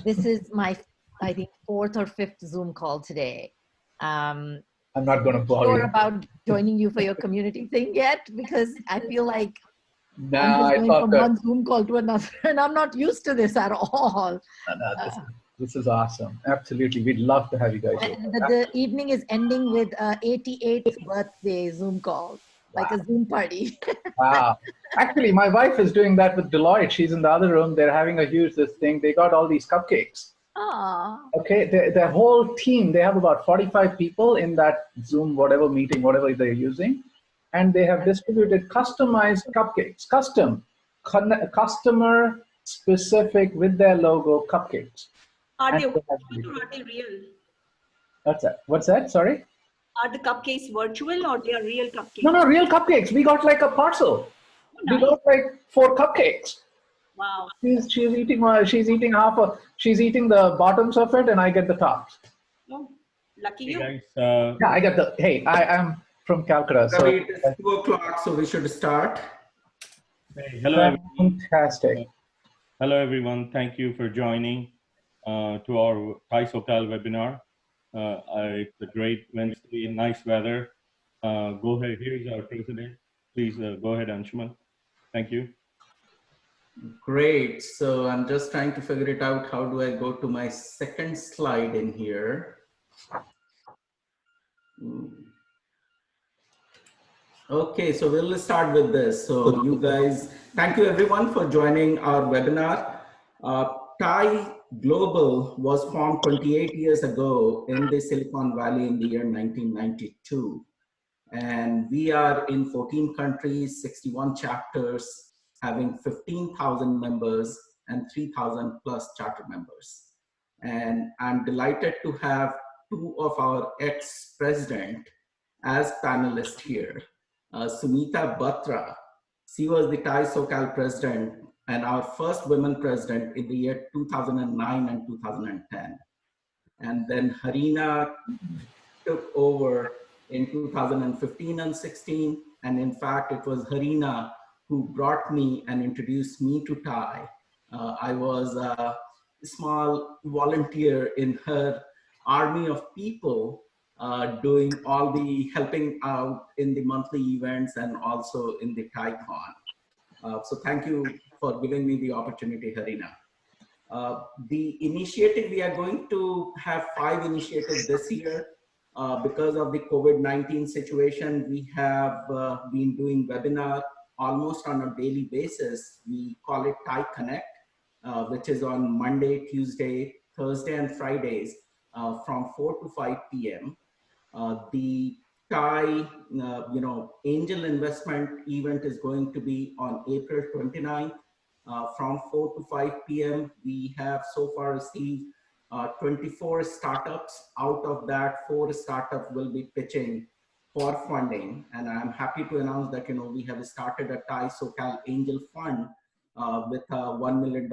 This is my, I think, fourth or fifth Zoom call today. I'm not going to bore sure you. about joining you for your community thing yet, because I feel like No, I'm just I going thought from that. one Zoom call to another, and I'm not used to this at all. No, this is awesome. Absolutely. We'd love to have you guys over. And the evening is ending with 88th birthday Zoom call, like a Zoom party. Wow. Actually, my wife is doing that with Deloitte. She's in the other room. They're having a huge this thing. They got all these cupcakes. Aww. Okay, their whole team, they have about 45 people in that Zoom, whatever meeting, whatever they're using. And they have distributed customized cupcakes, customer specific with their logo cupcakes. Are they virtual or are they real? What's that? What's that? Sorry? Are the cupcakes virtual or they are real cupcakes? No, real cupcakes. We got like a parcel. Oh, nice. We got like 4 cupcakes. Wow. She's eating she's eating the bottoms of it and I get the tops. Oh, lucky you. Hey guys, Yeah, I get the, hey, I am from Calcutta. So it is 2 o'clock, so we should start. hey, hello everyone. Fantastic. Hello everyone. Thank you for joining to our Thai SoCal webinar. It's a great Wednesday, nice weather. Go ahead. Here's our president. Please go ahead, Anshuman. Thank you. Great. So I'm just trying to figure it out. How do I go to my second slide in here? Okay, so we'll start with this. So you guys, thank you everyone for joining our webinar. Thai Global was formed 28 years ago in the Silicon Valley in the year 1992. And we are in 14 countries, 61 chapters, having 15,000 members and 3,000 plus charter members. And I'm delighted to have 2 of our ex-president as panelists here. Sumita Batra, she was the Thai SoCal president and our first women president in the year 2009 and 2010. And then Harina took over in 2015 and 16. And in fact, it was Harina who brought me and introduced me to Thai. I was a small volunteer in her army of people doing all the helping out in the monthly events and also in the ThaiCon. So thank you for giving me the opportunity, Harina. The initiative, we are going to have 5 initiatives this year. Because of the COVID-19 situation, we have been doing webinar almost on a daily basis. We call it Thai Connect, which is on Monday, Tuesday, Thursday, and Fridays from 4 to 5 p.m. The Thai, angel investment event is going to be on April 29th from 4 to 5 p.m. We have so far received 24 startups. Out of that, 4 startups will be pitching for funding. And I'm happy to announce that, we have started a Thai SoCal Angel Fund with $1 million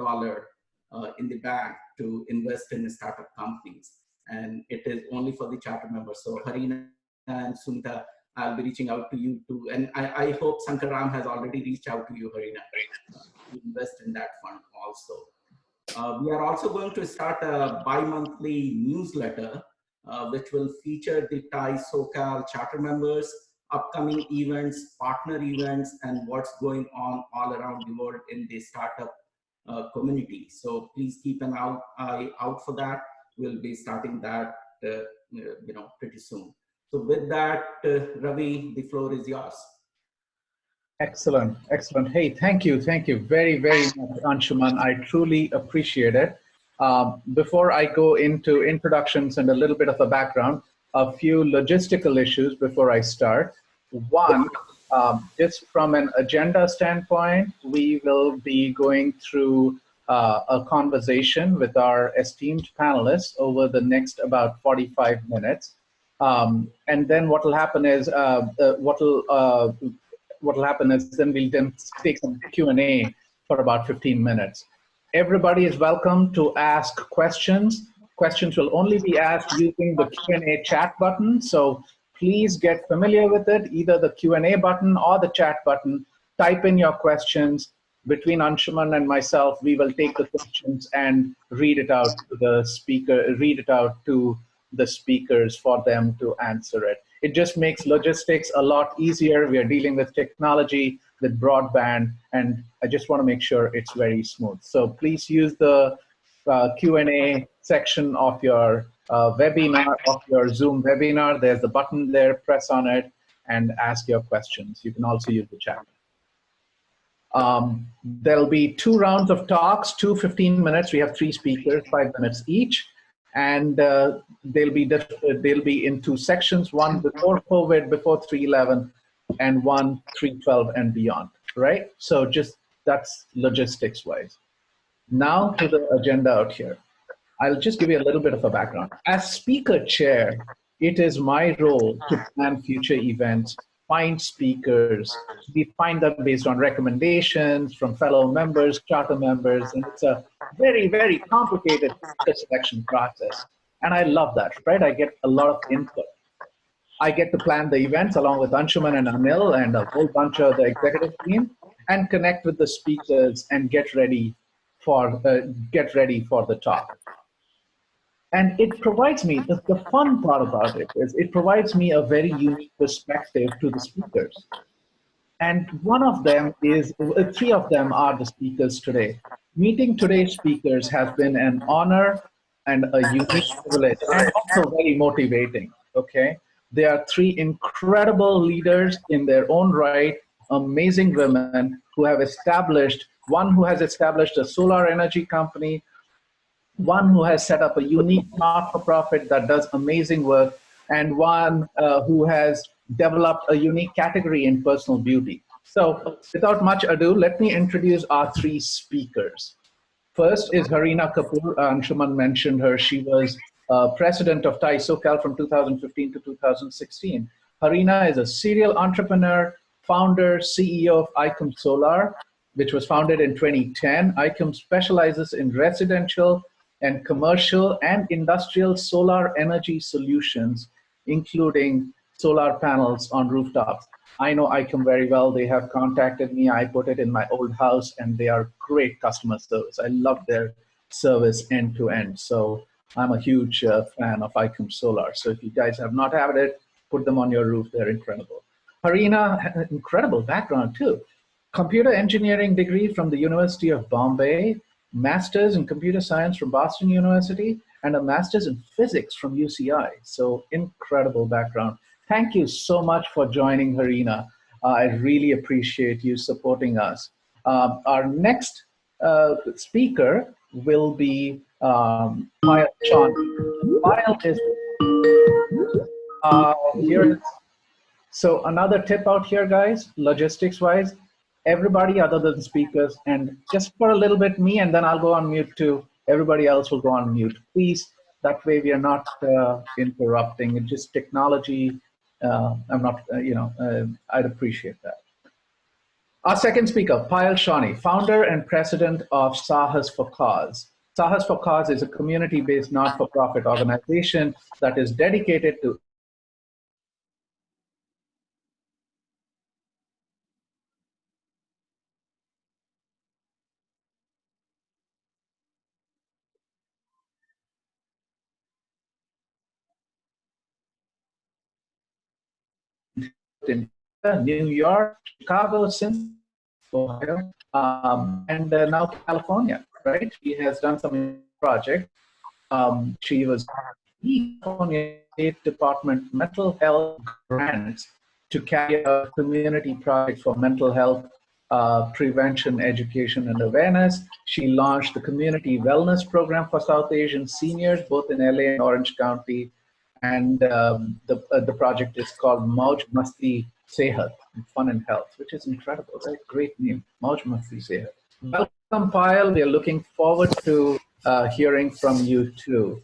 in the bank to invest in startup companies. And it is only for the charter members. So Harina and Sunita, I'll be reaching out to you too. And I hope Sankaram has already reached out to you, Harina, to invest in that fund also. We are also going to start a bi-monthly newsletter, which will feature the Thai SoCal charter members, upcoming events, partner events, and what's going on all around the world in the startup community. So please keep an eye out for that. We'll be starting that, pretty soon. So with that, Ravi, the floor is yours. Excellent, excellent. Hey, thank you very, very much, Anshuman. I truly appreciate it. Before I go into introductions and a little bit of a background, a few logistical issues before I start. One, just from an agenda standpoint, we will be going through a conversation with our esteemed panelists over the next about 45 minutes. And then what will happen is, then we'll then take some Q&A for about 15 minutes. Everybody is welcome to ask questions. Questions will only be asked using the Q&A chat button. So please get familiar with it, either the Q&A button or the chat button. Type in your questions. between Anshuman and myself, we will take the questions and read it out to the speaker, read it out to the speakers for them to answer it. It just makes logistics a lot easier. We are dealing with technology, with broadband, and I just want to make sure it's very smooth. So please use the Q&A section of your webinar, of your Zoom webinar. There's the button there, press on it, and ask your questions. You can also use the chat. There'll be 2 rounds of talks, 2 15 minutes. We have 3 speakers, 5 minutes each. And they'll be in 2 sections, one before COVID, before 311, and one 312 and beyond, right? So just that's logistics wise. Now to the agenda out here. I'll just give you a little bit of a background. As speaker chair, it is my role to plan future events, find speakers. We find them based on recommendations from fellow members, charter members, and it's a very, very complicated selection process. And I love that, right? I get a lot of input. I get to plan the events along with Anshuman and Anil and a whole bunch of the executive team and connect with the speakers and get ready for the talk. And it provides me, the fun part about it is it provides me a very unique perspective to the speakers. And one of them is, 3 of them are the speakers today. Meeting today's speakers has been an honor and a unique privilege and also very motivating, okay? They are 3 incredible leaders in their own right, amazing women who have established, one who has established a solar energy company, one who has set up a unique not-for-profit that does amazing work, and one who has developed a unique category in personal beauty. So without much ado, let me introduce our 3 speakers. First is Harina Kapoor. Anshuman mentioned her. She was president of Thai SoCal from 2015 to 2016. Harina is a serial entrepreneur, founder, CEO of Icom Solar, which was founded in 2010. Icom specializes in residential and commercial and industrial solar energy solutions, including solar panels on rooftops. I know Icom very well. They have contacted me. I put it in my old house, and they are great customer service. I love their service end to end. So I'm a huge fan of Icom Solar. So if you guys have not had it, put them on your roof. They're incredible. Harina had an incredible background too. Computer engineering degree from the University of Bombay, master's in computer science from Boston University, and a master's in physics from UCI. So incredible background. Thank you so much for joining, Harina. I really appreciate you supporting us. Our next speaker will be Payal Chand. Payal is here. So another tip out here, guys, logistics-wise, everybody other than speakers, and just for a little bit me, and then I'll go on mute too. Everybody else will go on mute. Please, that way we are not interrupting. It's just technology. I'm not, I'd appreciate that. Our second speaker, Payal Shani, founder and president of Sahas for Cause. Sahas for Cause is a community-based not-for-profit organization that is dedicated to in New York, Chicago, Cincinnati, Ohio, and now California, right? She has done some projects. She was the California State Department mental health grants to carry out community projects for mental health prevention, education, and awareness. She launched the community wellness program for South Asian seniors, both in LA and Orange County. And the project is called Mauj Masti Sehat, Fun and Health, which is incredible, right? Great name, Mauj Masti Sehat. Welcome, Payal. We are looking forward to hearing from you too.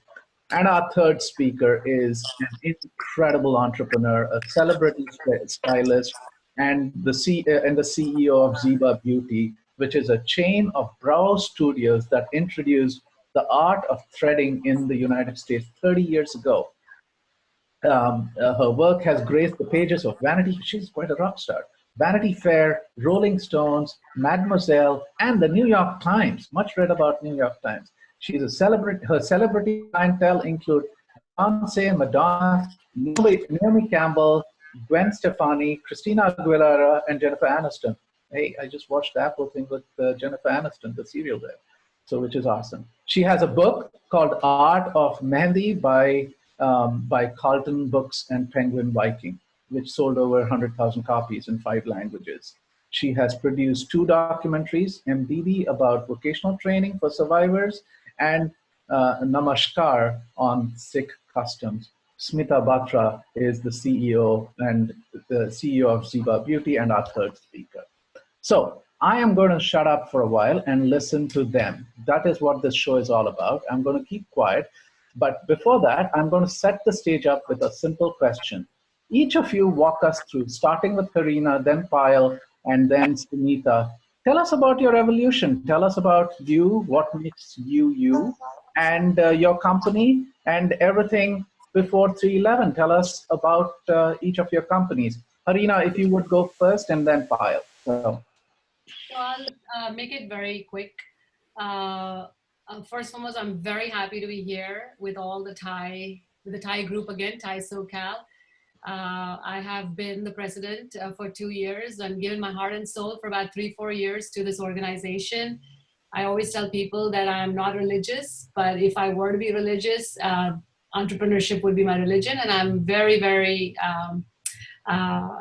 And our third speaker is an incredible entrepreneur, a celebrity stylist, and the CEO of Ziba Beauty, which is a chain of brow studios that introduced the art of threading in the United States 30 years ago. Her work has graced the pages of Vanity. She's quite a rock star. Vanity Fair, Rolling Stones, Mademoiselle, and the New York Times. Much read about New York Times. She's a celebrity. Her celebrity clientele include Beyonce, Madonna, Naomi Campbell, Gwen Stefani, Christina Aguilera, and Jennifer Aniston. Hey, I just watched the Apple thing with Jennifer Aniston, the serial there, so which is awesome. She has a book called Art of Mehndi by Carlton Books and Penguin Viking, which sold over 100,000 copies in 5 languages. She has produced 2 documentaries, MDB about vocational training for survivors and Namaskar on Sikh customs. Smita Batra is the CEO and the CEO of Ziba Beauty and our third speaker. So I am going to shut up for a while and listen to them. That is what this show is all about. I'm going to keep quiet. But before that, I'm going to set the stage up with a simple question. Each of you walk us through, starting with Karina, then Payal, and then Sunita. Tell us about your evolution. Tell us about you, what makes you you, and your company, and everything before 311. Tell us about each of your companies. Harina, if you would go first, and then Payal. So. So I'll make it very quick. First and foremost, I'm very happy to be here with all the Thai group again, Thai SoCal. I have been the president for 2 years and given my heart and soul for about 3-4 years to this organization. I always tell people that I'm not religious, but if I were to be religious, entrepreneurship would be my religion, and I'm very, very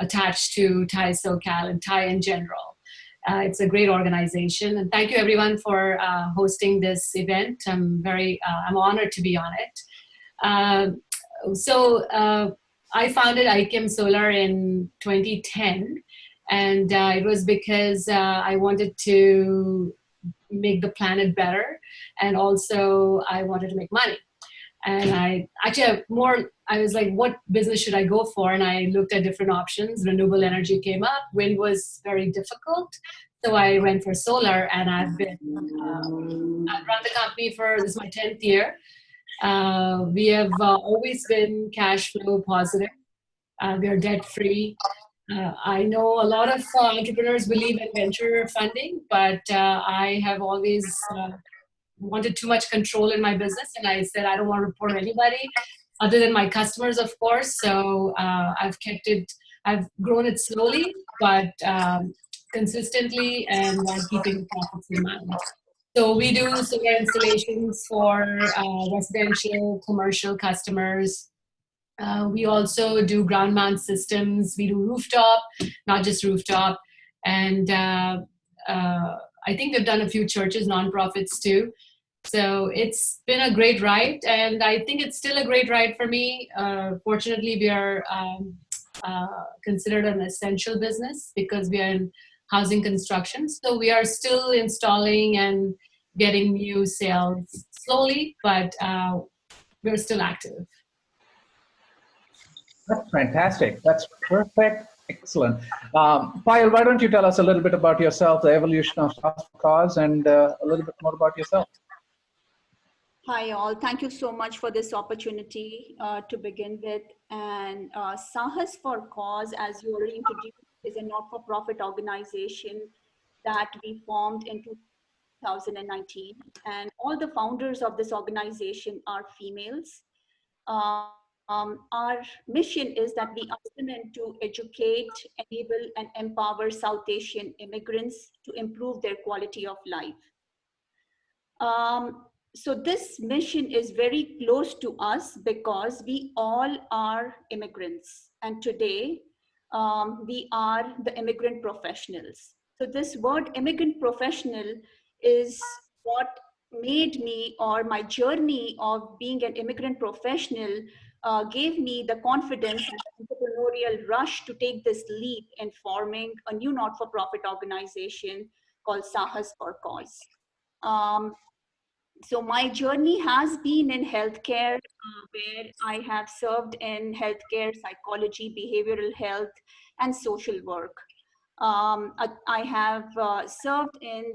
attached to Thai SoCal and Thai in general. It's a great organization, and thank you everyone for hosting this event. I'm honored to be on it. I founded IKEM Solar in 2010, and it was because I wanted to make the planet better, and also I wanted to make money. And I was like, what business should I go for? And I looked at different options. Renewable energy came up. Wind was very difficult. So I went for solar, and I've run the company this is my 10th year. We have always been cash flow positive. We are debt free. I know a lot of entrepreneurs believe in venture funding, but I have always wanted too much control in my business, and I said I don't want to report anybody other than my customers, of course. So I've grown it slowly, but consistently, and while keeping profits in mind. So we do solar installations for residential, commercial customers. We also do ground mount systems. We do rooftop, not just rooftop. And I think we've done a few churches, nonprofits too. So it's been a great ride, and I think it's still a great ride for me. Fortunately, we are considered an essential business because we are in housing construction. So we are still installing and getting new sales slowly, but we're still active. That's fantastic. That's perfect. Excellent. Payal, why don't you tell us a little bit about yourself, the evolution of Stars for Cause, and a little bit more about yourself. Hi all, thank you so much for this opportunity to begin with. And Sahas for Cause, as you already introduced, is a not-for-profit organization that we formed in 2019. And all the founders of this organization are females. Our mission is that we are determined to educate, enable, and empower South Asian immigrants to improve their quality of life. So this mission is very close to us because we all are immigrants. And today, we are the immigrant professionals. So this word immigrant professional is what made me, or my journey of being an immigrant professional gave me the confidence and entrepreneurial rush to take this leap in forming a new not-for-profit organization called Sahas for Cause. So my journey has been in healthcare, where I have served in healthcare, psychology, behavioral health, and social work. I have served in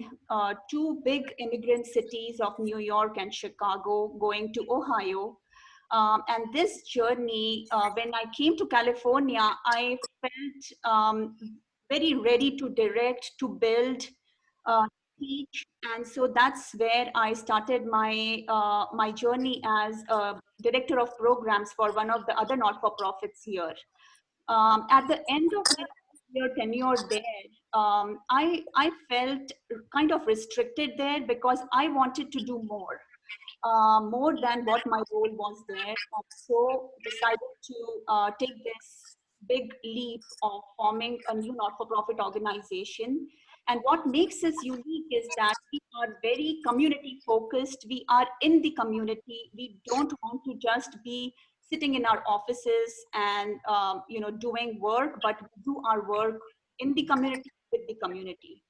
2 big immigrant cities of New York and Chicago, going to Ohio. And this journey, when I came to California, I felt very ready to direct, to build, teach. And so that's where I started my journey as a director of programs for one of the other not-for-profits here. At the end of my year tenure there, I felt kind of restricted there because I wanted to do more than what my role was there. And so decided to take this big leap of forming a new not-for-profit organization. And what makes us unique is that we are very community focused. We are in the community. We don't want to just be sitting in our offices and doing work, but we do our work in the community with the community.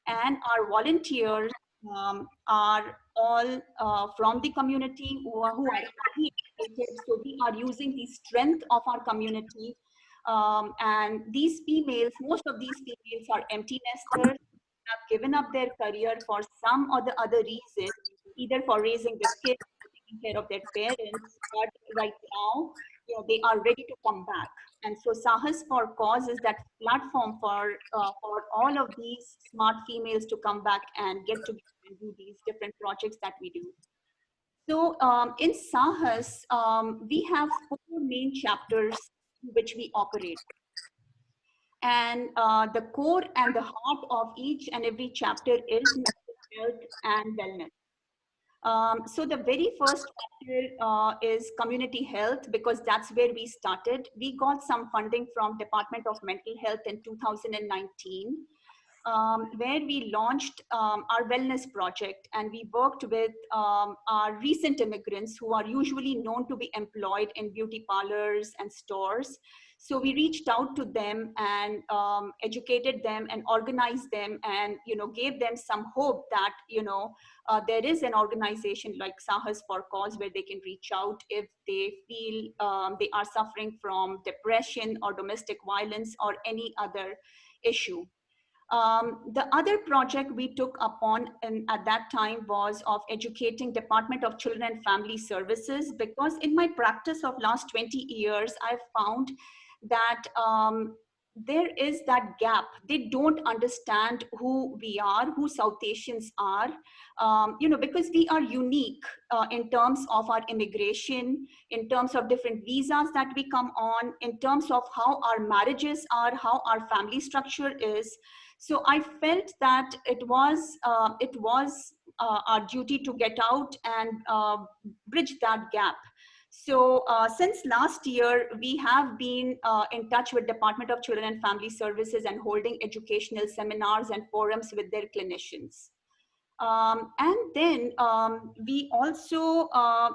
And our volunteers are all from the community who are highly educated. So we are using the strength of our community. And these females, most of these females are empty nesters, have given up their career for some or the other reason, either for raising the kids, taking care of their parents, but right now, they are ready to come back. And so Sahas for Cause is that platform for all of these smart females to come back and get together and do these different projects that we do. So in Sahas, we have 4 main chapters which we operate. And the core and the heart of each and every chapter is mental health and wellness. So the very first chapter is community health, because that's where we started. We got some funding from Department of Mental Health in 2019, where we launched our wellness project, and we worked with our recent immigrants who are usually known to be employed in beauty parlors and stores. So we reached out to them and educated them and organized them, and gave them some hope that there is an organization like Sahas for Cause where they can reach out if they feel they are suffering from depression or domestic violence or any other issue. The other project we took upon at that time was of educating Department of Children and Family Services, because in my practice of last 20 years, I've found that there is that gap. They don't understand who we are, who South Asians are, because we are unique in terms of our immigration, in terms of different visas that we come on, in terms of how our marriages are, how our family structure is. So I felt that it was our duty to get out and bridge that gap. So since last year, we have been in touch with Department of Children and Family Services and holding educational seminars and forums with their clinicians. And then we also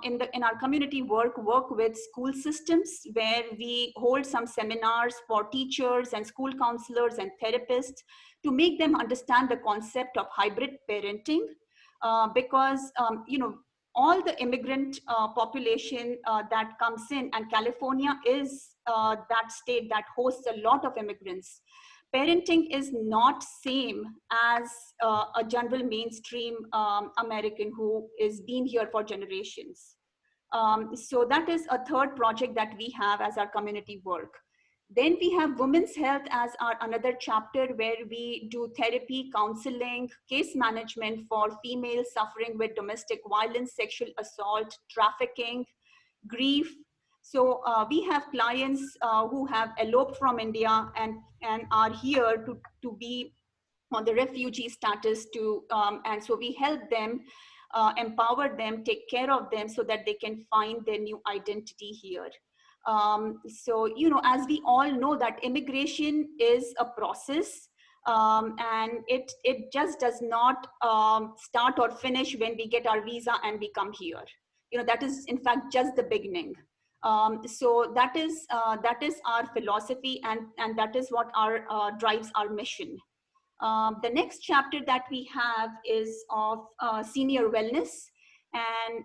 in our community work with school systems, where we hold some seminars for teachers and school counselors and therapists to make them understand the concept of hybrid parenting, because all the immigrant population that comes in, and California is that state that hosts a lot of immigrants. Parenting is not same as a general mainstream American who is been here for generations. So that is a third project that we have as our community work. Then we have women's health as our another chapter, where we do therapy, counseling, case management for females suffering with domestic violence, sexual assault, trafficking, grief. So we have clients who have eloped from India and are here to be on the refugee status and so we help them, empower them, take care of them so that they can find their new identity here. So, as we all know that immigration is a process, and it just does not start or finish when we get our visa and we come here. That is in fact just the beginning. So that is our philosophy, and that is what our drives our mission. The next chapter that we have is of senior wellness. And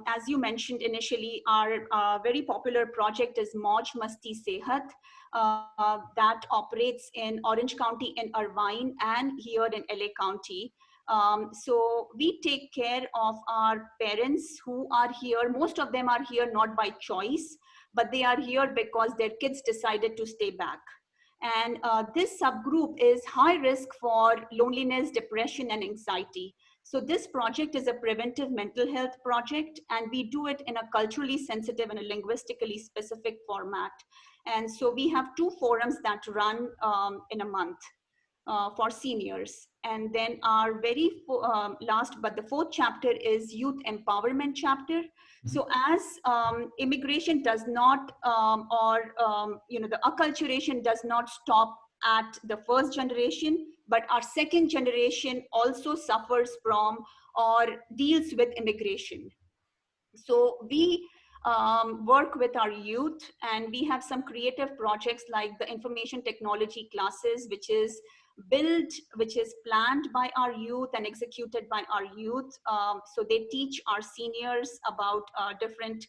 as you mentioned initially, our very popular project is Mauj Masti Sehat, that operates in Orange County in Irvine and here in LA County. So we take care of our parents who are here. Most of them are here not by choice, but they are here because their kids decided to stay back. And this subgroup is high risk for loneliness, depression, and anxiety. So this project is a preventive mental health project, and we do it in a culturally sensitive and a linguistically specific format. And so we have 2 forums that run in a month for seniors. And then our very last, but the 4th chapter is youth empowerment chapter. So as immigration does not, the acculturation does not stop at the first generation, but our second generation also suffers from or deals with immigration. So we work with our youth, and we have some creative projects like the information technology classes, which is planned by our youth and executed by our youth. So they teach our seniors about different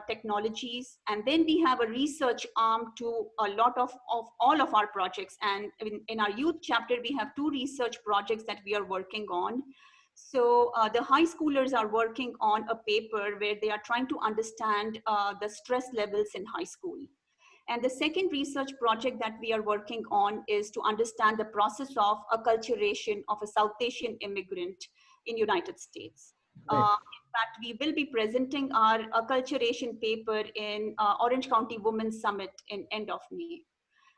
technologies. And then we have a research arm to a lot of all of our projects. And in our youth chapter, we have 2 research projects that we are working on. So the high schoolers are working on a paper where they are trying to understand the stress levels in high school. And the second research project that we are working on is to understand the process of acculturation of a South Asian immigrant in United States. In fact, we will be presenting our acculturation paper in Orange County Women's Summit in end of May.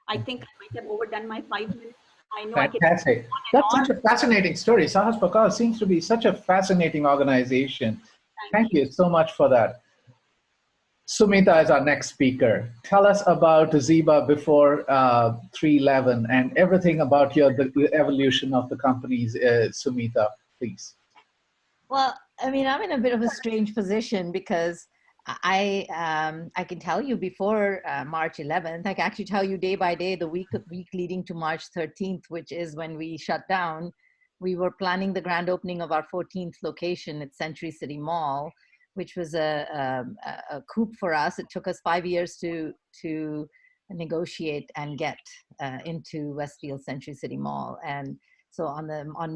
I think I might have overdone my 5 minutes. I know Fantastic. That's such a fascinating story. Sahas Pakal seems to be such a fascinating organization. Thank you so much for that. Sumita is our next speaker. Tell us about Ziba before 311 and everything about the evolution of the companies, Sumita, please. Well, I mean, I'm in a bit of a strange position because I can tell you before March 11th, I can actually tell you day by day, the week leading to March 13th, which is when we shut down. We were planning the grand opening of our 14th location at Century City Mall, which was a coup for us. It took us 5 years to negotiate and get into Westfield Century City Mall. And so on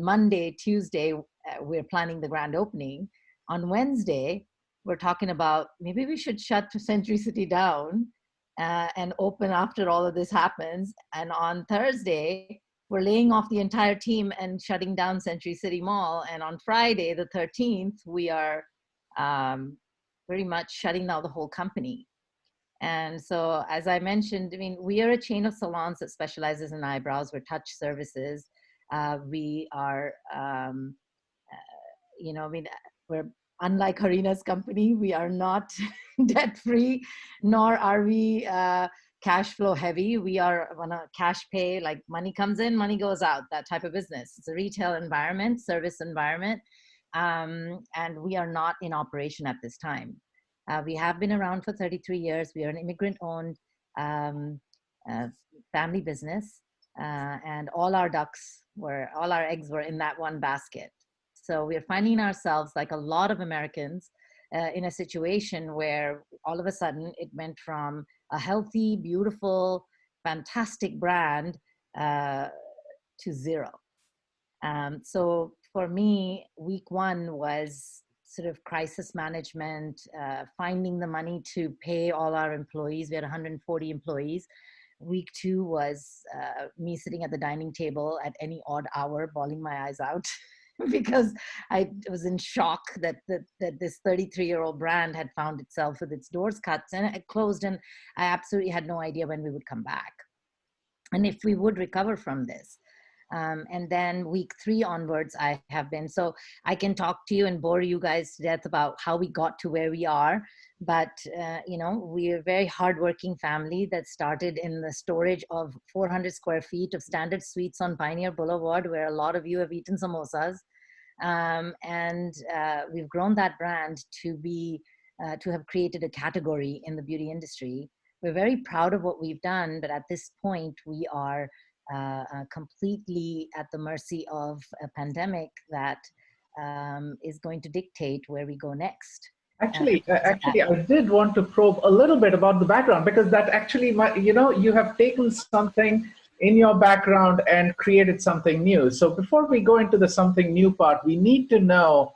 Monday, Tuesday, we're planning the grand opening. On Wednesday, we're talking about maybe we should shut Century City down and open after all of this happens. And on Thursday, we're laying off the entire team and shutting down Century City Mall. And on Friday, the 13th, we are pretty much shutting down the whole company. And so, as I mentioned, I mean, we are a chain of salons that specializes in eyebrows. We're touch services. We are, we're unlike Harina's company. We are not debt-free, nor are we cash flow heavy. We are on a cash pay, like money comes in, money goes out, that type of business. It's a retail environment, service environment. And we are not in operation at this time. We have been around for 33 years. We are an immigrant-owned family business, and all our eggs were in that one basket. So we're finding ourselves, like a lot of Americans, in a situation where all of a sudden it went from a healthy, beautiful, fantastic brand to zero. So for me, week 1 was sort of crisis management, finding the money to pay all our employees. We had 140 employees. Week 2 was me sitting at the dining table at any odd hour, bawling my eyes out because I was in shock that this 33-year-old brand had found itself with its doors cut and it closed, and I absolutely had no idea when we would come back and if we would recover from this. And then week 3 onwards, I have been, so I can talk to you and bore you guys to death about how we got to where we are. But, we're a very hardworking family that started in the storage of 400 square feet of standard suites on Pioneer Boulevard, where a lot of you have eaten samosas. And we've grown that brand to have created a category in the beauty industry. We're very proud of what we've done, but at this point, we are completely at the mercy of a pandemic that is going to dictate where we go next. Actually, I did want to probe a little bit about the background, because that actually, you have taken something in your background and created something new. So before we go into the something new part, we need to know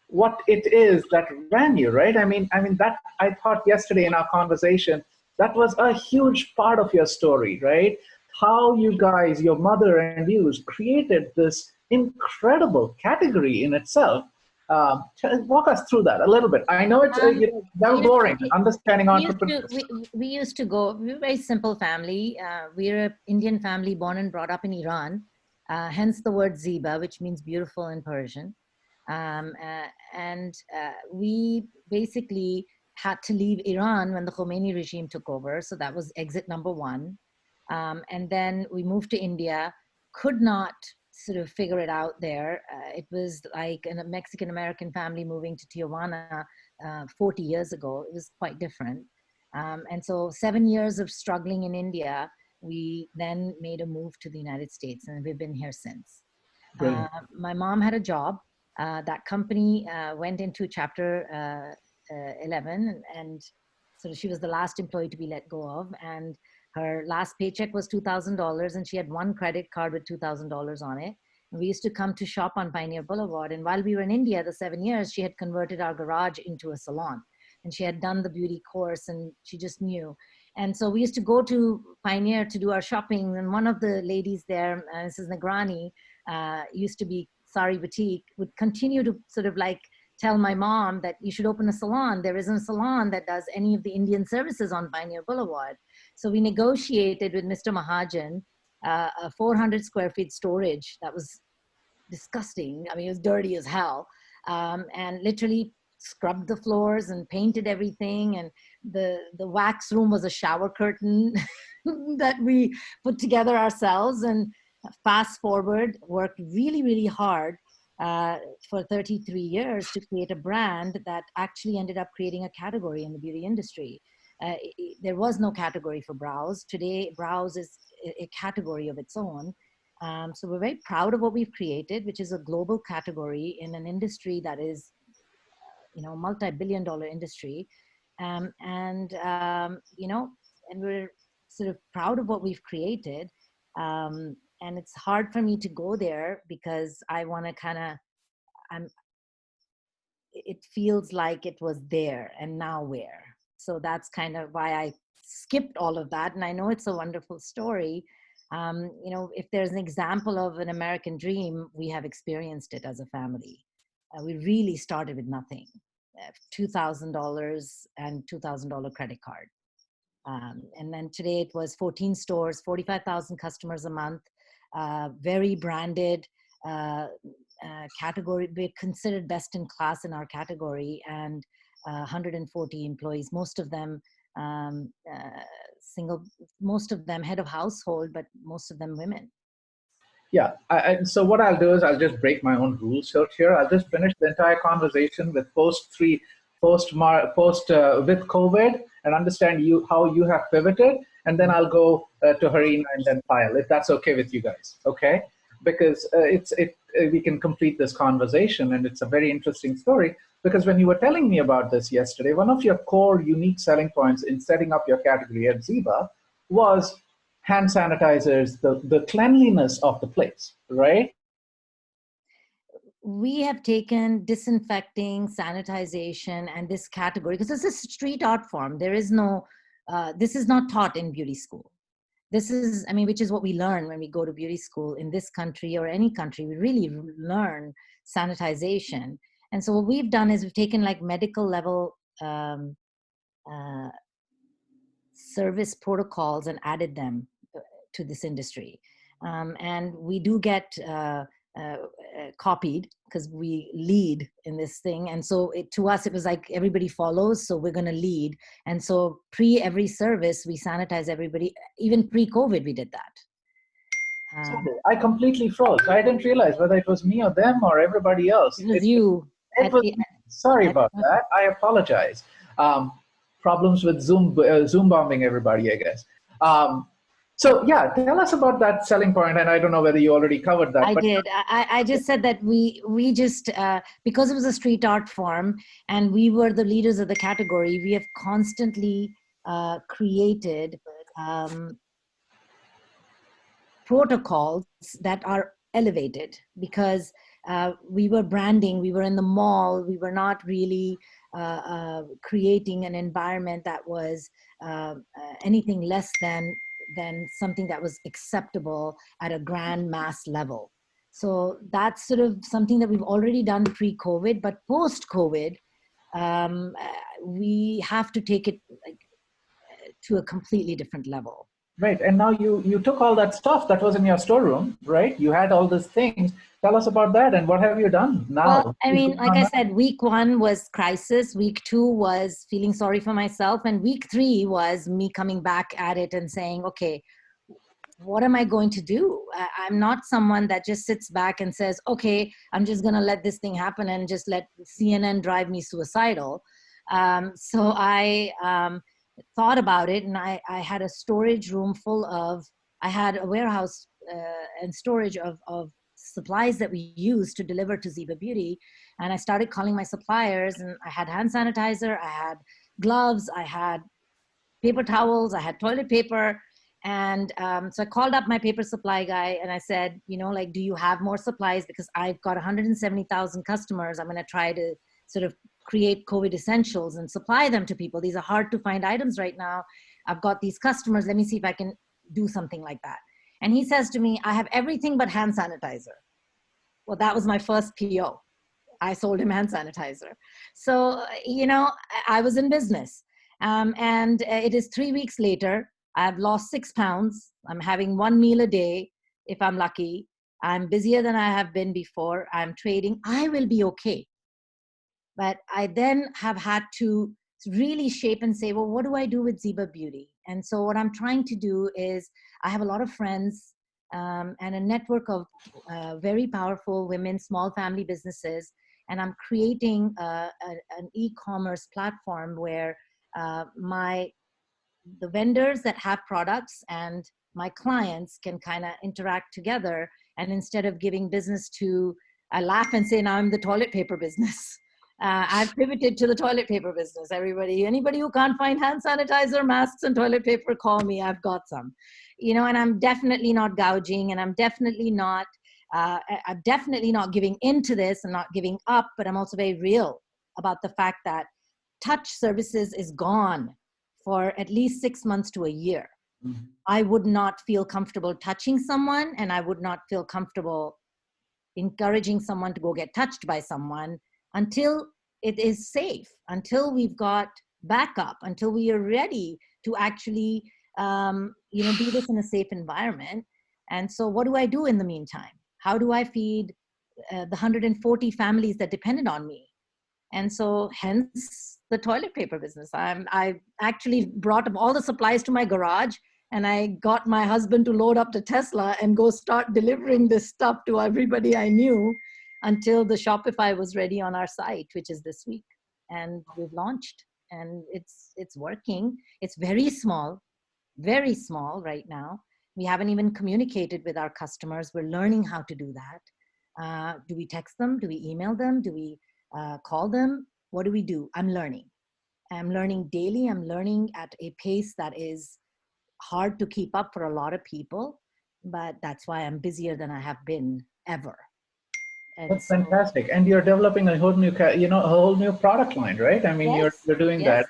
what it is that ran you, right? I mean that I thought yesterday in our conversation, that was a huge part of your story, right? how you guys, your mother and you, created this incredible category in itself. Walk us through that a little bit. I know it's very You know, boring, understanding entrepreneurs. we used to go, we're a very simple family. We're an Indian family born and brought up in Iran, hence the word Ziba, which means beautiful in Persian. And we basically had to leave Iran when the Khomeini regime took over. So that was exit number one. And then we moved to India, could not sort of figure it out there. It was like a Mexican American family moving to Tijuana 40 years ago. It was quite different. And so 7 years of struggling in India, we then made a move to the United States, and we've been here since. My mom had a job. That company went into Chapter 11, and so she was the last employee to be let go of. And her last paycheck was $2,000, and she had one credit card with $2,000 on it. And we used to come to shop on Pioneer Boulevard. And while we were in India, the 7 years, she had converted our garage into a salon. And she had done the beauty course, and she just knew. And so we used to go to Pioneer to do our shopping. And one of the ladies there, Mrs. Nagrani, used to be Sari Boutique, would continue to sort of like tell my mom that you should open a salon. There isn't a salon that does any of the Indian services on Pioneer Boulevard. So we negotiated with Mr. Mahajan a 400 square feet storage that was disgusting. I mean, it was dirty as hell. And literally scrubbed the floors and painted everything. And the wax room was a shower curtain that we put together ourselves. And fast forward, worked really, really hard for 33 years to create a brand that actually ended up creating a category in the beauty industry. There was no category for brows. Today, brows is a category of its own. So we're very proud of what we've created, which is a global category in an industry that is, multi-billion-dollar industry. And we're sort of proud of what we've created. And it's hard for me to go there because I want to it feels like it was there and now where. So that's kind of why I skipped all of that. And I know it's a wonderful story. If there's an example of an American dream, we have experienced it as a family. We really started with nothing, $2,000 and $2,000 credit card. And then today it was 14 stores, 45,000 customers a month, very branded category. We're considered best in class in our category, and 140 employees, most of them most of them head of household, but most of them women. Yeah, so what I'll do is I'll just break my own rules out here. I'll just finish the entire conversation with post with COVID, and understand how you have pivoted, and then I'll go to Harina and then Payal, if that's okay with you guys. Okay, because we can complete this conversation, and it's a very interesting story. Because when you were telling me about this yesterday, one of your core unique selling points in setting up your category at Ziba was hand sanitizers, the cleanliness of the place, right? We have taken disinfecting, sanitization, and this category, because it's a street art form. There is no, this is not taught in beauty school. This is, which is what we learn when we go to beauty school in this country or any country. We really learn sanitization. And so what we've done is we've taken like medical level service protocols and added them to this industry. And we do get copied because we lead in this thing. And so to us, it was like everybody follows, so we're going to lead. And so every service, we sanitize everybody. Even pre-COVID, we did that. I completely froze. I didn't realize whether it was me or them or everybody else. It was you. Sorry about that. I apologize. Problems with Zoom bombing everybody, I guess. So yeah, tell us about that selling point, and I don't know whether you already covered that. I did. I just said that we just, because it was a street art form and we were the leaders of the category, we have constantly created protocols that are elevated, because we were branding, we were in the mall, we were not really creating an environment that was anything less than than something that was acceptable at a grand mass level. So that's sort of something that we've already done pre-COVID, but post-COVID, we have to take it like to a completely different level. Right. And now you took all that stuff that was in your storeroom, right? You had all these things. Tell us about that and what have you done now? Well, I mean, like I said, week 1 was crisis. Week 2 was feeling sorry for myself. And week 3 was me coming back at it and saying, okay, what am I going to do? I'm not someone that just sits back and says, okay, I'm just going to let this thing happen and just let CNN drive me suicidal. So I thought about it, and I had a storage room full of, I had a warehouse and storage of supplies that we use to deliver to Ziba Beauty. And I started calling my suppliers, and I had hand sanitizer, I had gloves, I had paper towels, I had toilet paper. And so I called up my paper supply guy and I said, you know, like, do you have more supplies? Because I've got 170,000 customers. I'm going to try to sort of create COVID essentials and supply them to people. These are hard to find items right now. I've got these customers. Let me see if I can do something like that. And he says to me, I have everything but hand sanitizer. Well, that was my first PO. I sold him hand sanitizer. So, you know, I was in business. And it is 3 weeks later. I've lost 6 pounds. I'm having 1 meal a day, if I'm lucky. I'm busier than I have been before. I'm trading. I will be okay. But I then have had to really shape and say, well, what do I do with Ziba Beauty? And so what I'm trying to do is, I have a lot of friends and a network of very powerful women, small family businesses. And I'm creating an e-commerce platform where the vendors that have products and my clients can kind of interact together. And instead of giving business to, I laugh and say, now I'm the toilet paper business. I've pivoted to the toilet paper business. Anybody who can't find hand sanitizer, masks, and toilet paper, call me. I've got some, you know. And I'm definitely not gouging, and I'm definitely not giving into this and not giving up. But I'm also very real about the fact that touch services is gone for at least 6 months to a year. Mm-hmm. I would not feel comfortable touching someone, and I would not feel comfortable encouraging someone to go get touched by someone until it is safe, until we've got backup, until we are ready to actually, do this in a safe environment. And so what do I do in the meantime? How do I feed the 140 families that depended on me? And so hence the toilet paper business. I actually brought up all the supplies to my garage, and I got my husband to load up the Tesla and go start delivering this stuff to everybody I knew until the Shopify was ready on our site, which is this week. And we've launched, and it's working. It's very small right now. We haven't even communicated with our customers. We're learning how to do that. Do we text them? Do we email them? Do we call them? What do we do? I'm learning daily. I'm learning at a pace that is hard to keep up for a lot of people, but that's why I'm busier than I have been ever. And that's fantastic. And you're developing a whole new, a whole new product line, right? I mean, yes, you're doing that.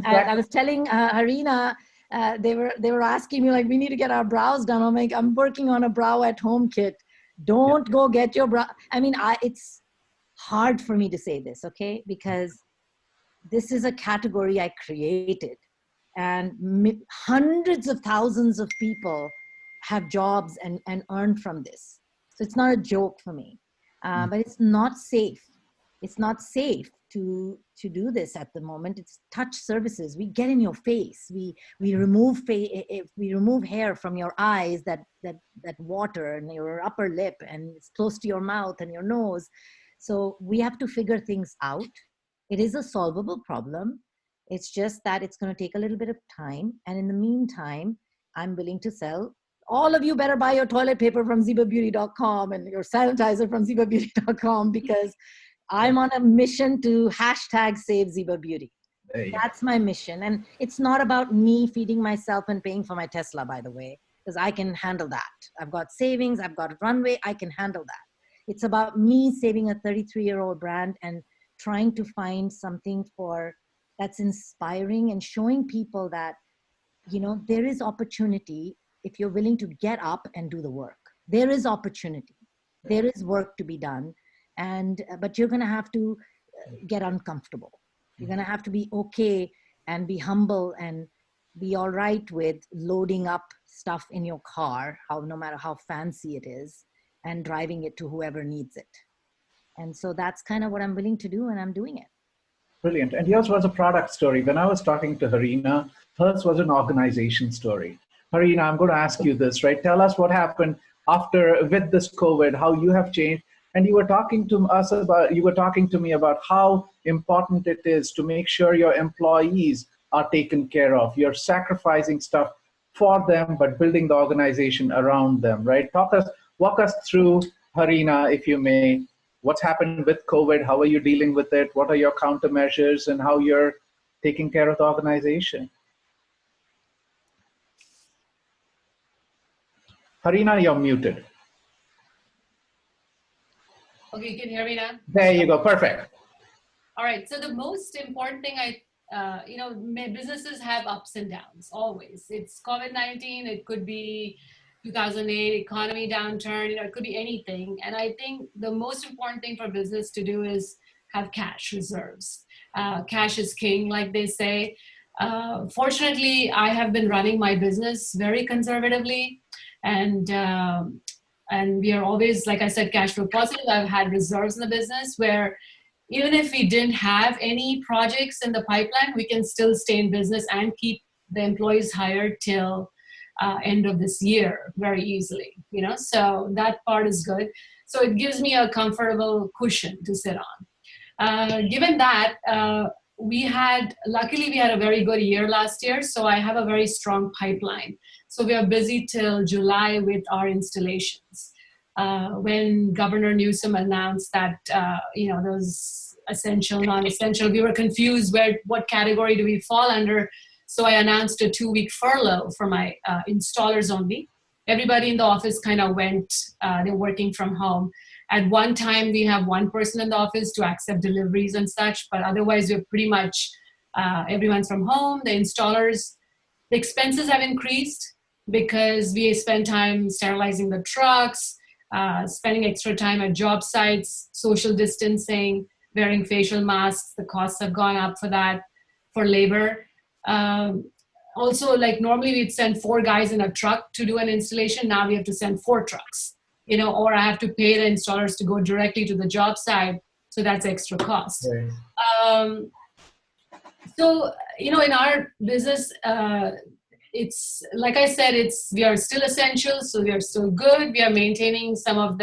I was telling Harina, they were asking me, like, we need to get our brows done. I'm like, I'm working on a brow at home kit. Don't go get your brow. I mean, it's hard for me to say this, okay? Because this is a category I created, and hundreds of thousands of people have jobs and earn from this. So it's not a joke for me, but it's not safe. It's not safe to do this at the moment. It's touch services. We get in your face. We remove hair from your eyes that water, and your upper lip, and it's close to your mouth and your nose. So we have to figure things out. It is a solvable problem. It's just that it's going to take a little bit of time. And in the meantime, I'm willing to sell. All of you better buy your toilet paper from zibabeauty.com and your sanitizer from zibabeauty.com, because I'm on a mission to #save Ziba Beauty. That's my mission. And it's not about me feeding myself and paying for my Tesla, by the way, because I can handle that. I've got savings, I've got a runway, I can handle that. It's about me saving a 33-year-old brand and trying to find something that's inspiring and showing people that, there is opportunity if you're willing to get up and do the work. There is opportunity. There is work to be done. But you're going to have to get uncomfortable. You're going to have to be okay and be humble and be all right with loading up stuff in your car, no matter how fancy it is, and driving it to whoever needs it. And so that's kind of what I'm willing to do, and I'm doing it. Brilliant. And yours was a product story. When I was talking to Harina, hers was an organization story. Harina, I'm going to ask you this, right? Tell us what happened with this COVID, how you have changed. And you were talking to me about how important it is to make sure your employees are taken care of. You're sacrificing stuff for them, but building the organization around them, right? Walk us through, Harina, if you may, what's happened with COVID, how are you dealing with it, what are your countermeasures, and how you're taking care of the organization. Harina, you're muted. Okay, you can hear me now? There you go, perfect. All right, so the most important thing businesses have ups and downs, always. It's COVID-19, it could be 2008 economy downturn, it could be anything. And I think the most important thing for business to do is have cash reserves. Cash is king, like they say. Fortunately, I have been running my business very conservatively, and we are always, like I said, cash flow positive. I've had reserves in the business where even if we didn't have any projects in the pipeline, we can still stay in business and keep the employees hired till end of this year very easily, so that part is good. So it gives me a comfortable cushion to sit on. Given that, luckily we had a very good year last year, so I have a very strong pipeline. So we are busy till July with our installations. When Governor Newsom announced that, those essential, non-essential, we were confused what category do we fall under. So I announced a 2-week furlough for my installers only. Everybody in the office kind of went, they're working from home. At one time, we have one person in the office to accept deliveries and such, but otherwise we're pretty much, everyone's from home. The installers, the expenses have increased because we spend time sterilizing the trucks, spending extra time at job sites, social distancing, wearing facial masks. The costs have gone up for that, for labor. Also, like normally we'd send 4 guys in a truck to do an installation. Now we have to send 4 trucks, or I have to pay the installers to go directly to the job site. So that's extra cost. Right. So, in our business, it's like I said, we are still essential. So we are still good. We are maintaining some of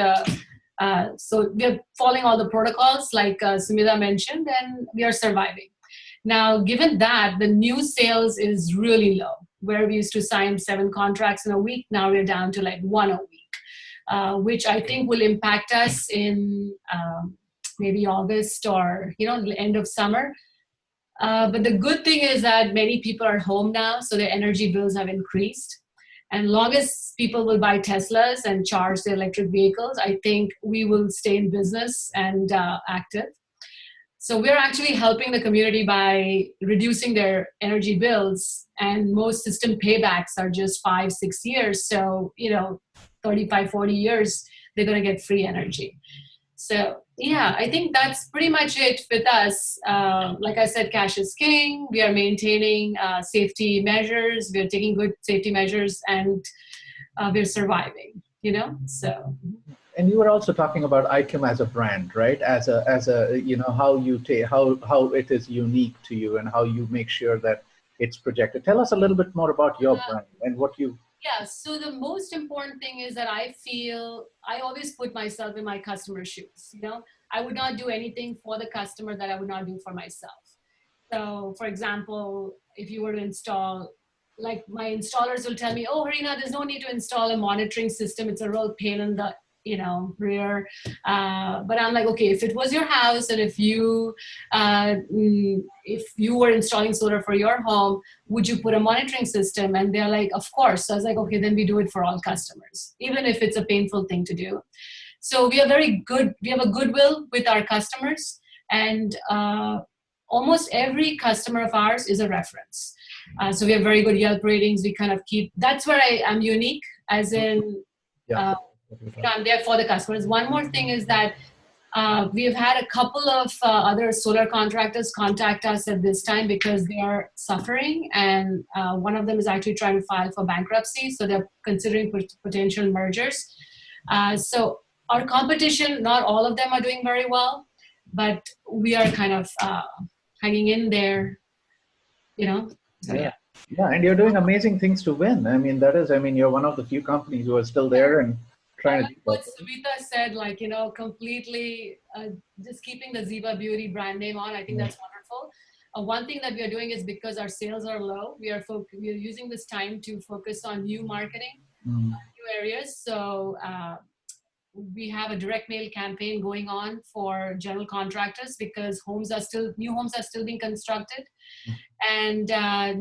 so we are following all the protocols like Sumita mentioned, and we are surviving. Now, given that, the new sales is really low. Where we used to sign 7 contracts in a week, now we're down to like 1 a week, which I think will impact us in maybe August or, the end of summer. But the good thing is that many people are home now, so their energy bills have increased. And long as people will buy Teslas and charge their electric vehicles, I think we will stay in business and active. So we're actually helping the community by reducing their energy bills, and most system paybacks are just 5-6 years. So, 35, 40 years, they're going to get free energy. So yeah, I think that's pretty much it with us. Like I said, cash is king. We are maintaining safety measures. We are taking good safety measures, and we're surviving, so. And you were also talking about ICAM as a brand, right? As a how it is unique to you and how you make sure that it's projected. Tell us a little bit more about your brand and what you. Yeah, so the most important thing is that I feel I always put myself in my customer's shoes. I would not do anything for the customer that I would not do for myself. So, for example, if you were to install, like my installers will tell me, "Oh, Harina, there's no need to install a monitoring system. It's a real pain in the rear." But I'm like, okay, if it was your house and if you were installing solar for your home, would you put a monitoring system? And they're like, of course. So I was like, okay, then we do it for all customers, even if it's a painful thing to do. So we are very good. We have a goodwill with our customers, and almost every customer of ours is a reference. So we have very good Yelp ratings. We kind of keep, that's where I am unique, as in, Yeah. I'm there for the customers. One more thing is that we've had a couple of other solar contractors contact us at this time because they are suffering, and one of them is actually trying to file for bankruptcy, so they're considering potential mergers. So our competition, not all of them are doing very well, but we are kind of hanging in there, you know. So yeah. Yeah, and you're doing amazing things to win. I mean, you're one of the few companies who are still there and trying to do What that. Savita said, like, you know, completely just keeping the Ziva Beauty brand name on, I think that's wonderful. One thing that we are doing is, because our sales are low, we are using this time to focus on new marketing, new areas. So we have a direct mail campaign going on for general contractors, because new homes are still being constructed, and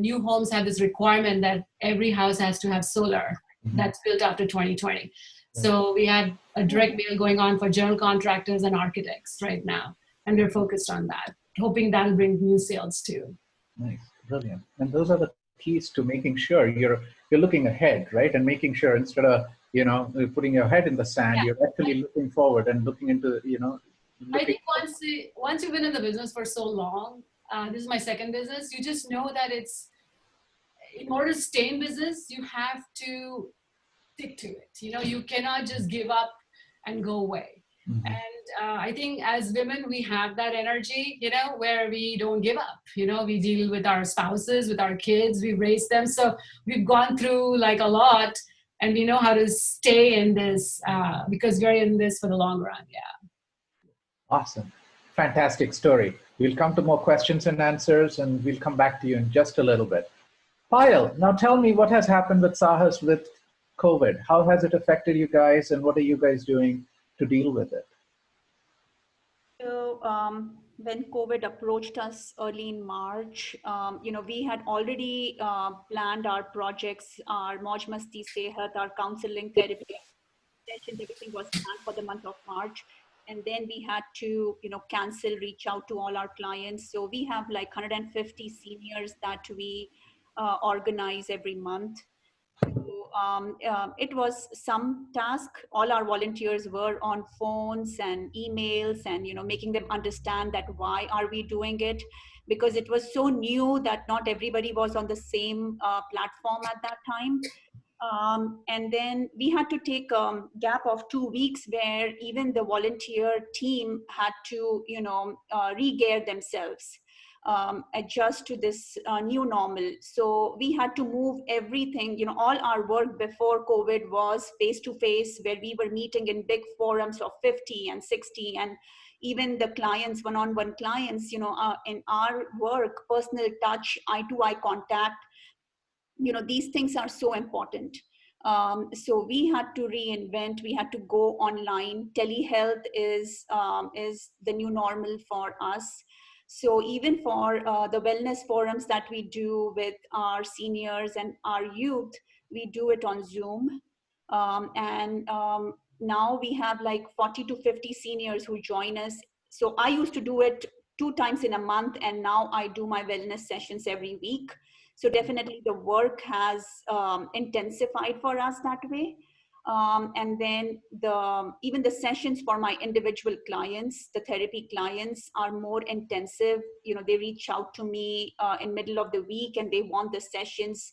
new homes have this requirement that every house has to have solar that's built after 2020. So we have a direct mail going on for general contractors and architects right now, and we're focused on that, hoping that'll bring new sales too. Nice, brilliant. And those are the keys to making sure you're looking ahead, right? And making sure, instead of putting your head in the sand, you're actually looking forward and looking into I think once you've been in the business for so long, this is my second business, you just know that in order to stay in business, you have to stick to it. You know, you cannot just give up and go away. And I think as women, we have that energy, you know, where we don't give up. You know, we deal with our spouses, with our kids, we raise them. So we've gone through like a lot, and we know how to stay in this because we're in this for the long run. Yeah. Awesome. Fantastic story. We'll come to more questions and answers, and we'll come back to you in just a little bit. Payal, now tell me what has happened with Sahas with COVID. How has it affected you guys, and what are you guys doing to deal with it? So when COVID approached us early in March, we had already planned our projects, our Mauj Masti Sehat, our counseling therapy sessions, everything was planned for the month of March. And then we had to, cancel, reach out to all our clients. So we have like 150 seniors that we organize every month. It was some task. All our volunteers were on phones and emails, and making them understand that why are we doing it, because it was so new that not everybody was on the same platform at that time. And then we had to take a gap of 2 weeks where even the volunteer team had to re-gear themselves, adjust to this new normal. So we had to move everything. All our work before COVID was face to face, where we were meeting in big forums of 50 and 60, and even the clients, one-on-one clients, in our work, personal touch, eye-to-eye contact, these things are so important. So we had to reinvent, we had to go online. Telehealth is the new normal for us. So even for the wellness forums that we do with our seniors and our youth, we do it on Zoom. Now we have like 40 to 50 seniors who join us. So I used to do it 2 times in a month, and now I do my wellness sessions every week. So definitely the work has intensified for us that way. And then even the sessions for my individual clients, the therapy clients, are more intensive. They reach out to me in middle of the week, and they want the sessions,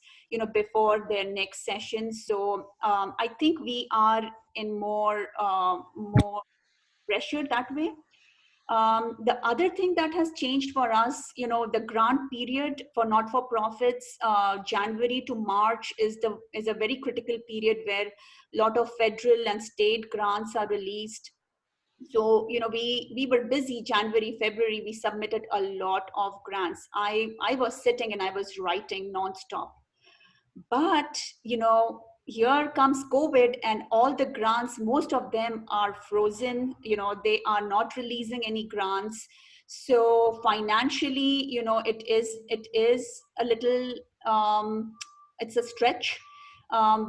before their next session. So I think we are in more pressure that way. The other thing that has changed for us, the grant period for not-for-profits, January to March is a very critical period where a lot of federal and state grants are released. So, we were busy January, February. We submitted a lot of grants. I was sitting and I was writing nonstop. But, here comes COVID, and all the grants, most of them are frozen. They are not releasing any grants. So financially, it is a little, it's a stretch.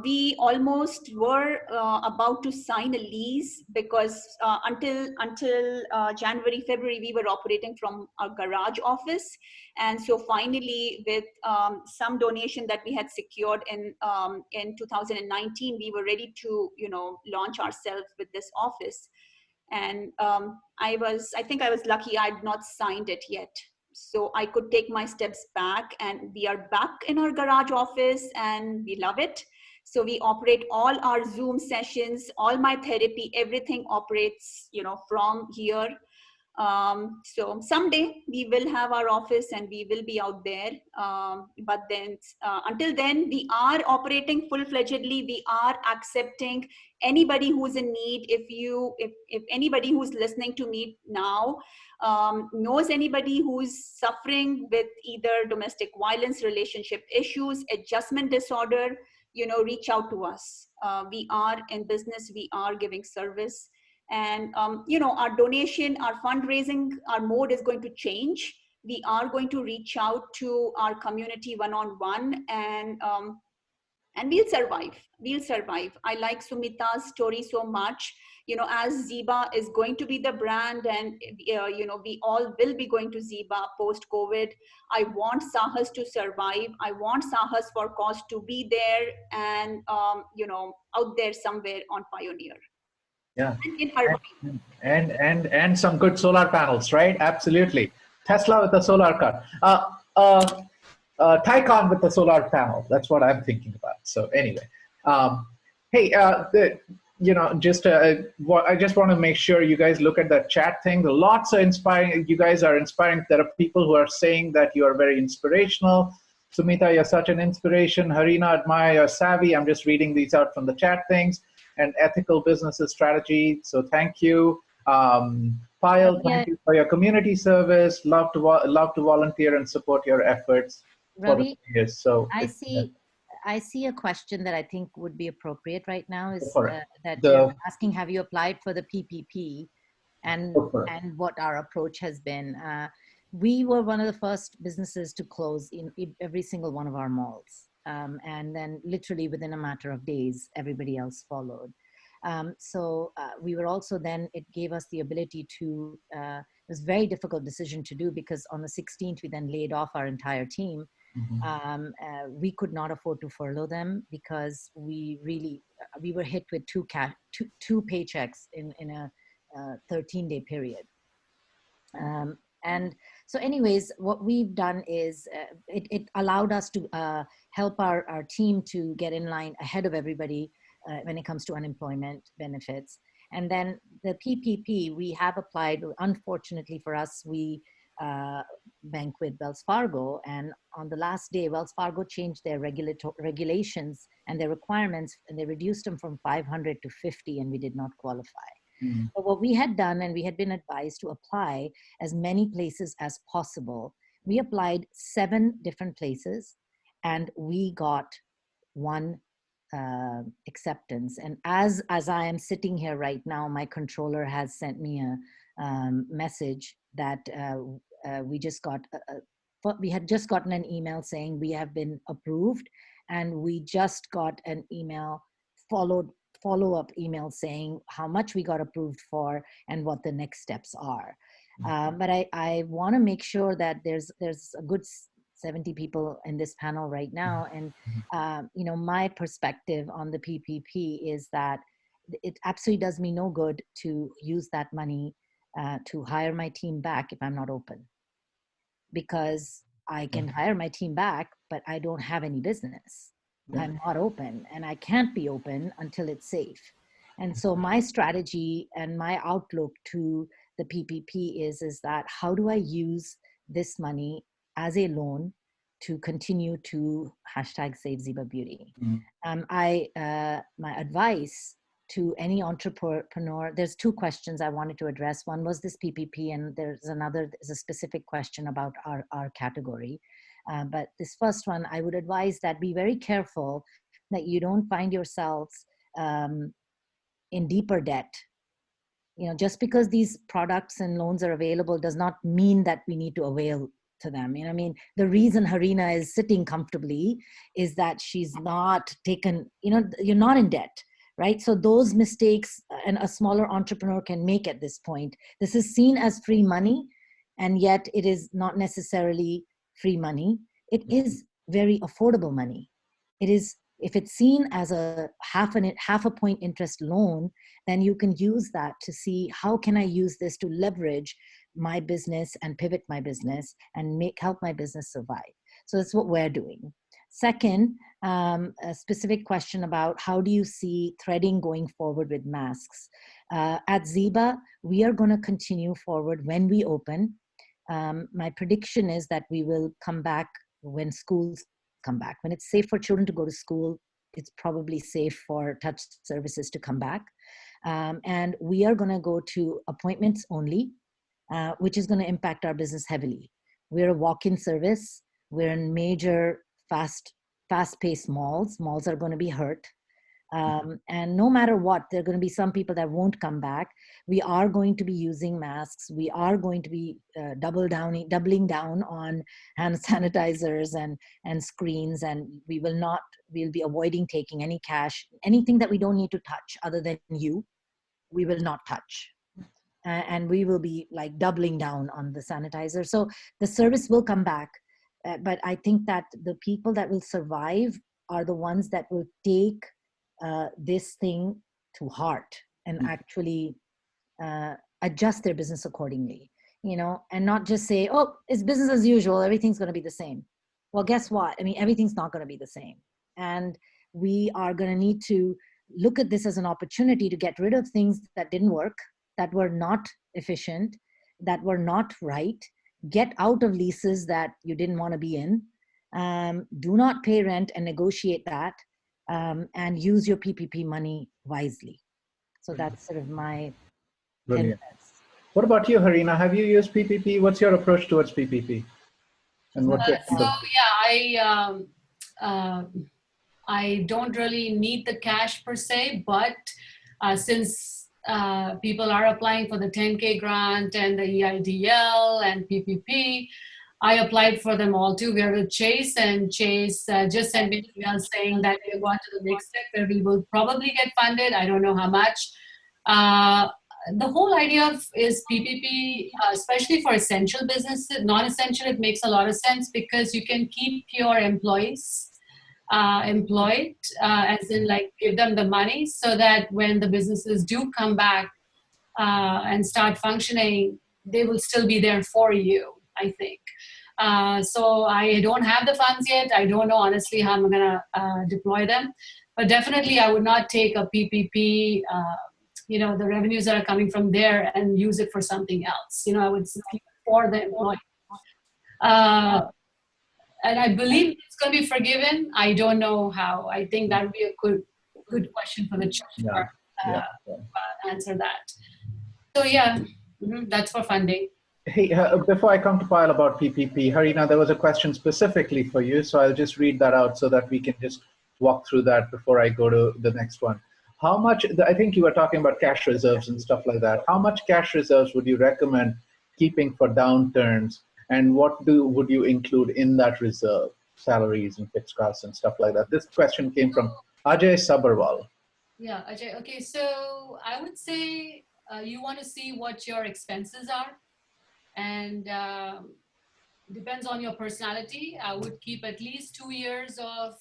We almost were about to sign a lease because until January, February, we were operating from our garage office. And so finally, with some donation that we had secured in 2019, we were ready to, launch ourselves with this office. And I think I was lucky I'd not signed it yet. So I could take my steps back, and we are back in our garage office and we love it. So we operate all our Zoom sessions, all my therapy, everything operates, from here. So someday we will have our office and we will be out there. But then until then, we are operating full-fledgedly. We are accepting anybody who's in need. If anybody who's listening to me now knows anybody who's suffering with either domestic violence, relationship issues, adjustment disorder, reach out to us. We are in business. We are giving service. And, our donation, our fundraising, our mode is going to change. We are going to reach out to our community one-on-one, and we'll survive. We'll survive. I like Sumita's story so much. As Ziba is going to be the brand, and, we all will be going to Ziba post-COVID. I want Sahas to survive. I want Sahas for Cause to be there and, out there somewhere on Pioneer. Yeah. In Irvine. And some good solar panels, right? Absolutely. Tesla with the solar car. Taycan with the solar panel. That's what I'm thinking about. So anyway, hey, I just want to make sure you guys look at that chat thing. Lots of inspiring. You guys are inspiring. There are people who are saying that you are very inspirational. Sumita, you're such an inspiration. Harina, admire your savvy. I'm just reading these out from the chat things. And ethical businesses strategy. So thank you. Payal, thank you for your community service. Love to volunteer and support your efforts. Ravi, for the years. So I see a question that I think would be appropriate right now is that asking, have you applied for the PPP, and what our approach has been. We were one of the first businesses to close in every single one of our malls. And then literally within a matter of days, everybody else followed. So we were also then, it gave us the ability to, it was a very difficult decision to do because on the 16th, we then laid off our entire team. We could not afford to furlough them because we were hit with two paychecks in a 13-day period. And so anyways, what we've done is it allowed us to help our team to get in line ahead of everybody when it comes to unemployment benefits. And then the PPP, we have applied. Unfortunately for us, we bank with Wells Fargo. And on the last day, Wells Fargo changed their regulations and their requirements, and they reduced them from 500 to 50, and we did not qualify. But what we had done, and we had been advised to apply as many places as possible. We applied 7 different places, and we got 1 acceptance. And as I am sitting here right now, my controller has sent me a message that we had just gotten an email saying we have been approved, and we just got an email follow-up email saying how much we got approved for and what the next steps are. But I want to make sure that there's a good 70 people in this panel right now. And, my perspective on the PPP is that it absolutely does me no good to use that money to hire my team back if I'm not open. Because I can hire my team back, but I don't have any business. I'm not open, and I can't be open until it's safe. And so my strategy and my outlook to the PPP is that how do I use this money as a loan to continue to #Save Ziba Beauty? My advice to any entrepreneur, there's 2 questions I wanted to address. One was this PPP, and there's a specific question about our category. But this first one, I would advise that be very careful that you don't find yourselves in deeper debt. Just because these products and loans are available does not mean that we need to avail to them. I mean, the reason Harina is sitting comfortably is that she's not taken, you're not in debt, right? So those mistakes and a smaller entrepreneur can make at this point. This is seen as free money, and yet it is not necessarily free money. It is very affordable money. It is, if it's seen as a half a point interest loan, then you can use that to see how can I use this to leverage my business and pivot my business and help my business survive. So that's what we're doing. Second, a specific question about how do you see threading going forward with masks? At Zeba, we are going to continue forward when we open. My prediction is that we will come back when schools come back. When it's safe for children to go to school, it's probably safe for touch services to come back. And we are going to go to appointments only, which is going to impact our business heavily. We're a walk-in service. We're in major fast-paced malls. Malls are going to be hurt. And no matter what, there are going to be some people that won't come back. We are going to be using masks. We are going to be doubling down on hand sanitizers and screens, and we'll be avoiding taking any cash. Anything that we don't need to touch other than you, we will not touch. And we will be like doubling down on the sanitizer. So the service will come back. But I think that the people that will survive are the ones that will take this thing to heart and actually adjust their business accordingly, and not just say, oh, it's business as usual, everything's going to be the same. Well, guess what? I mean, everything's not going to be the same. And we are going to need to look at this as an opportunity to get rid of things that didn't work, that were not efficient, that were not right. Get out of leases that you didn't want to be in. Do not pay rent and negotiate that. And use your PPP money wisely. So that's sort of my Brilliant. 10 minutes. What about you, Harina? Have you used PPP? What's your approach towards PPP? And what I don't really need the cash per se, but since people are applying for the 10K grant and the EIDL and PPP, I applied for them all too. We are with Chase, and Chase just sent me an email saying that we're going to the next step where we will probably get funded. I don't know how much. The whole idea is PPP, especially for essential businesses. Non-essential, it makes a lot of sense because you can keep your employees employed, as in like give them the money so that when the businesses do come back and start functioning, they will still be there for you, I think. So I don't have the funds yet. I don't know honestly how I'm gonna deploy them, but definitely I would not take a PPP, the revenues that are coming from there and use it for something else. I would keep it for the employee. And I believe it's going to be forgiven. I don't know how. I think that would be a good question for the church to answer that. So yeah, that's for funding. Hey, before I come to Pyle about PPP, Harina, there was a question specifically for you, so I'll just read that out so that we can just walk through that before I go to the next one. How much, I think you were talking about cash reserves and stuff like that. How much cash reserves would you recommend keeping for downturns, and what would you include in that reserve? Salaries and fixed costs and stuff like that. This question came from Ajay Sabarwal. Yeah, Ajay. Okay, so I would say you want to see what your expenses are, and depends on your personality. I would keep at least 2 years of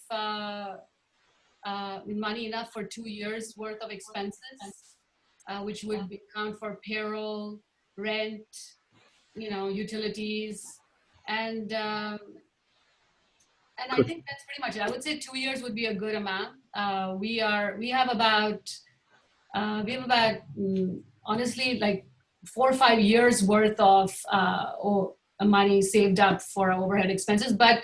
money enough for 2 years worth of expenses, which would count for payroll, rent, utilities, and I think that's pretty much it. I would say 2 years would be a good amount. We have about honestly like 4 or 5 years worth of money saved up for overhead expenses, but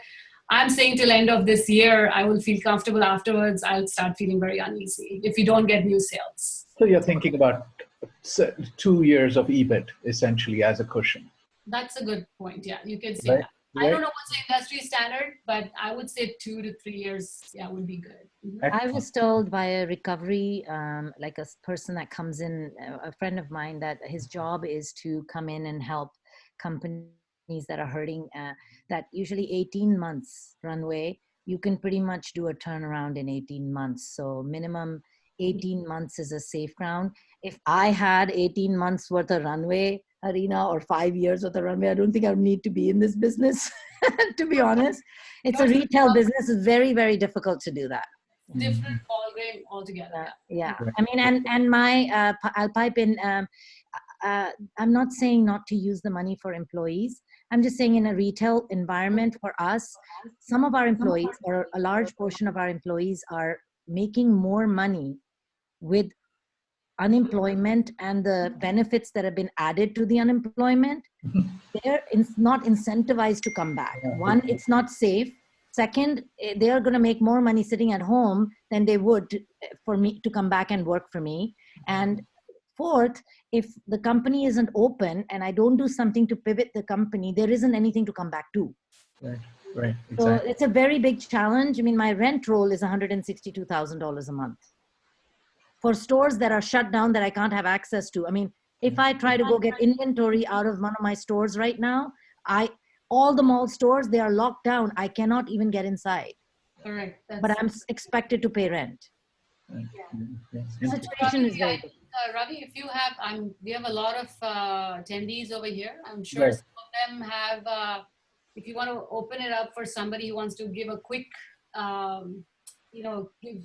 I'm saying till end of this year, I will feel comfortable. Afterwards, I'll start feeling very uneasy if we don't get new sales. So you're thinking about 2 years of EBIT essentially as a cushion. That's a good point. Yeah, you can say that. I don't know what's the industry standard, but I would say 2 to 3 years, would be good. I was told by a recovery, like a person that comes in, a friend of mine, that his job is to come in and help companies companies that are hurting, that usually 18 months runway, you can pretty much do a turnaround in 18 months. So minimum 18 months is a safe ground. If I had 18 months worth of runway, Arena, or 5 years worth of runway, I don't think I would need to be in this business, to be honest. It's a retail business. It's very, very difficult to do that. Different ball game altogether. Yeah. I mean, and my, I'll pipe in, I'm not saying not to use the money for employees. I'm just saying in a retail environment for us, some of our employees, or a large portion of our employees, are making more money with unemployment and the benefits that have been added to the unemployment. They're not incentivized to come back. One, it's not safe. Second, they are going to make more money sitting at home than they would for me to come back and work for me. And fourth, if the company isn't open and I don't do something to pivot the company, there isn't anything to come back to. Right, right. Exactly. So it's a very big challenge. I mean, my rent roll is $162,000 a month for stores that are shut down that I can't have access to. I mean, if I try to go get inventory out of one of my stores right now, all the mall stores, they are locked down. I cannot even get inside. Correct. But I'm expected to pay rent. Yes. The situation is very different. Ravi, if you have, we have a lot of attendees over here. I'm sure Right. some of them have, if you want to open it up for somebody who wants to give a quick,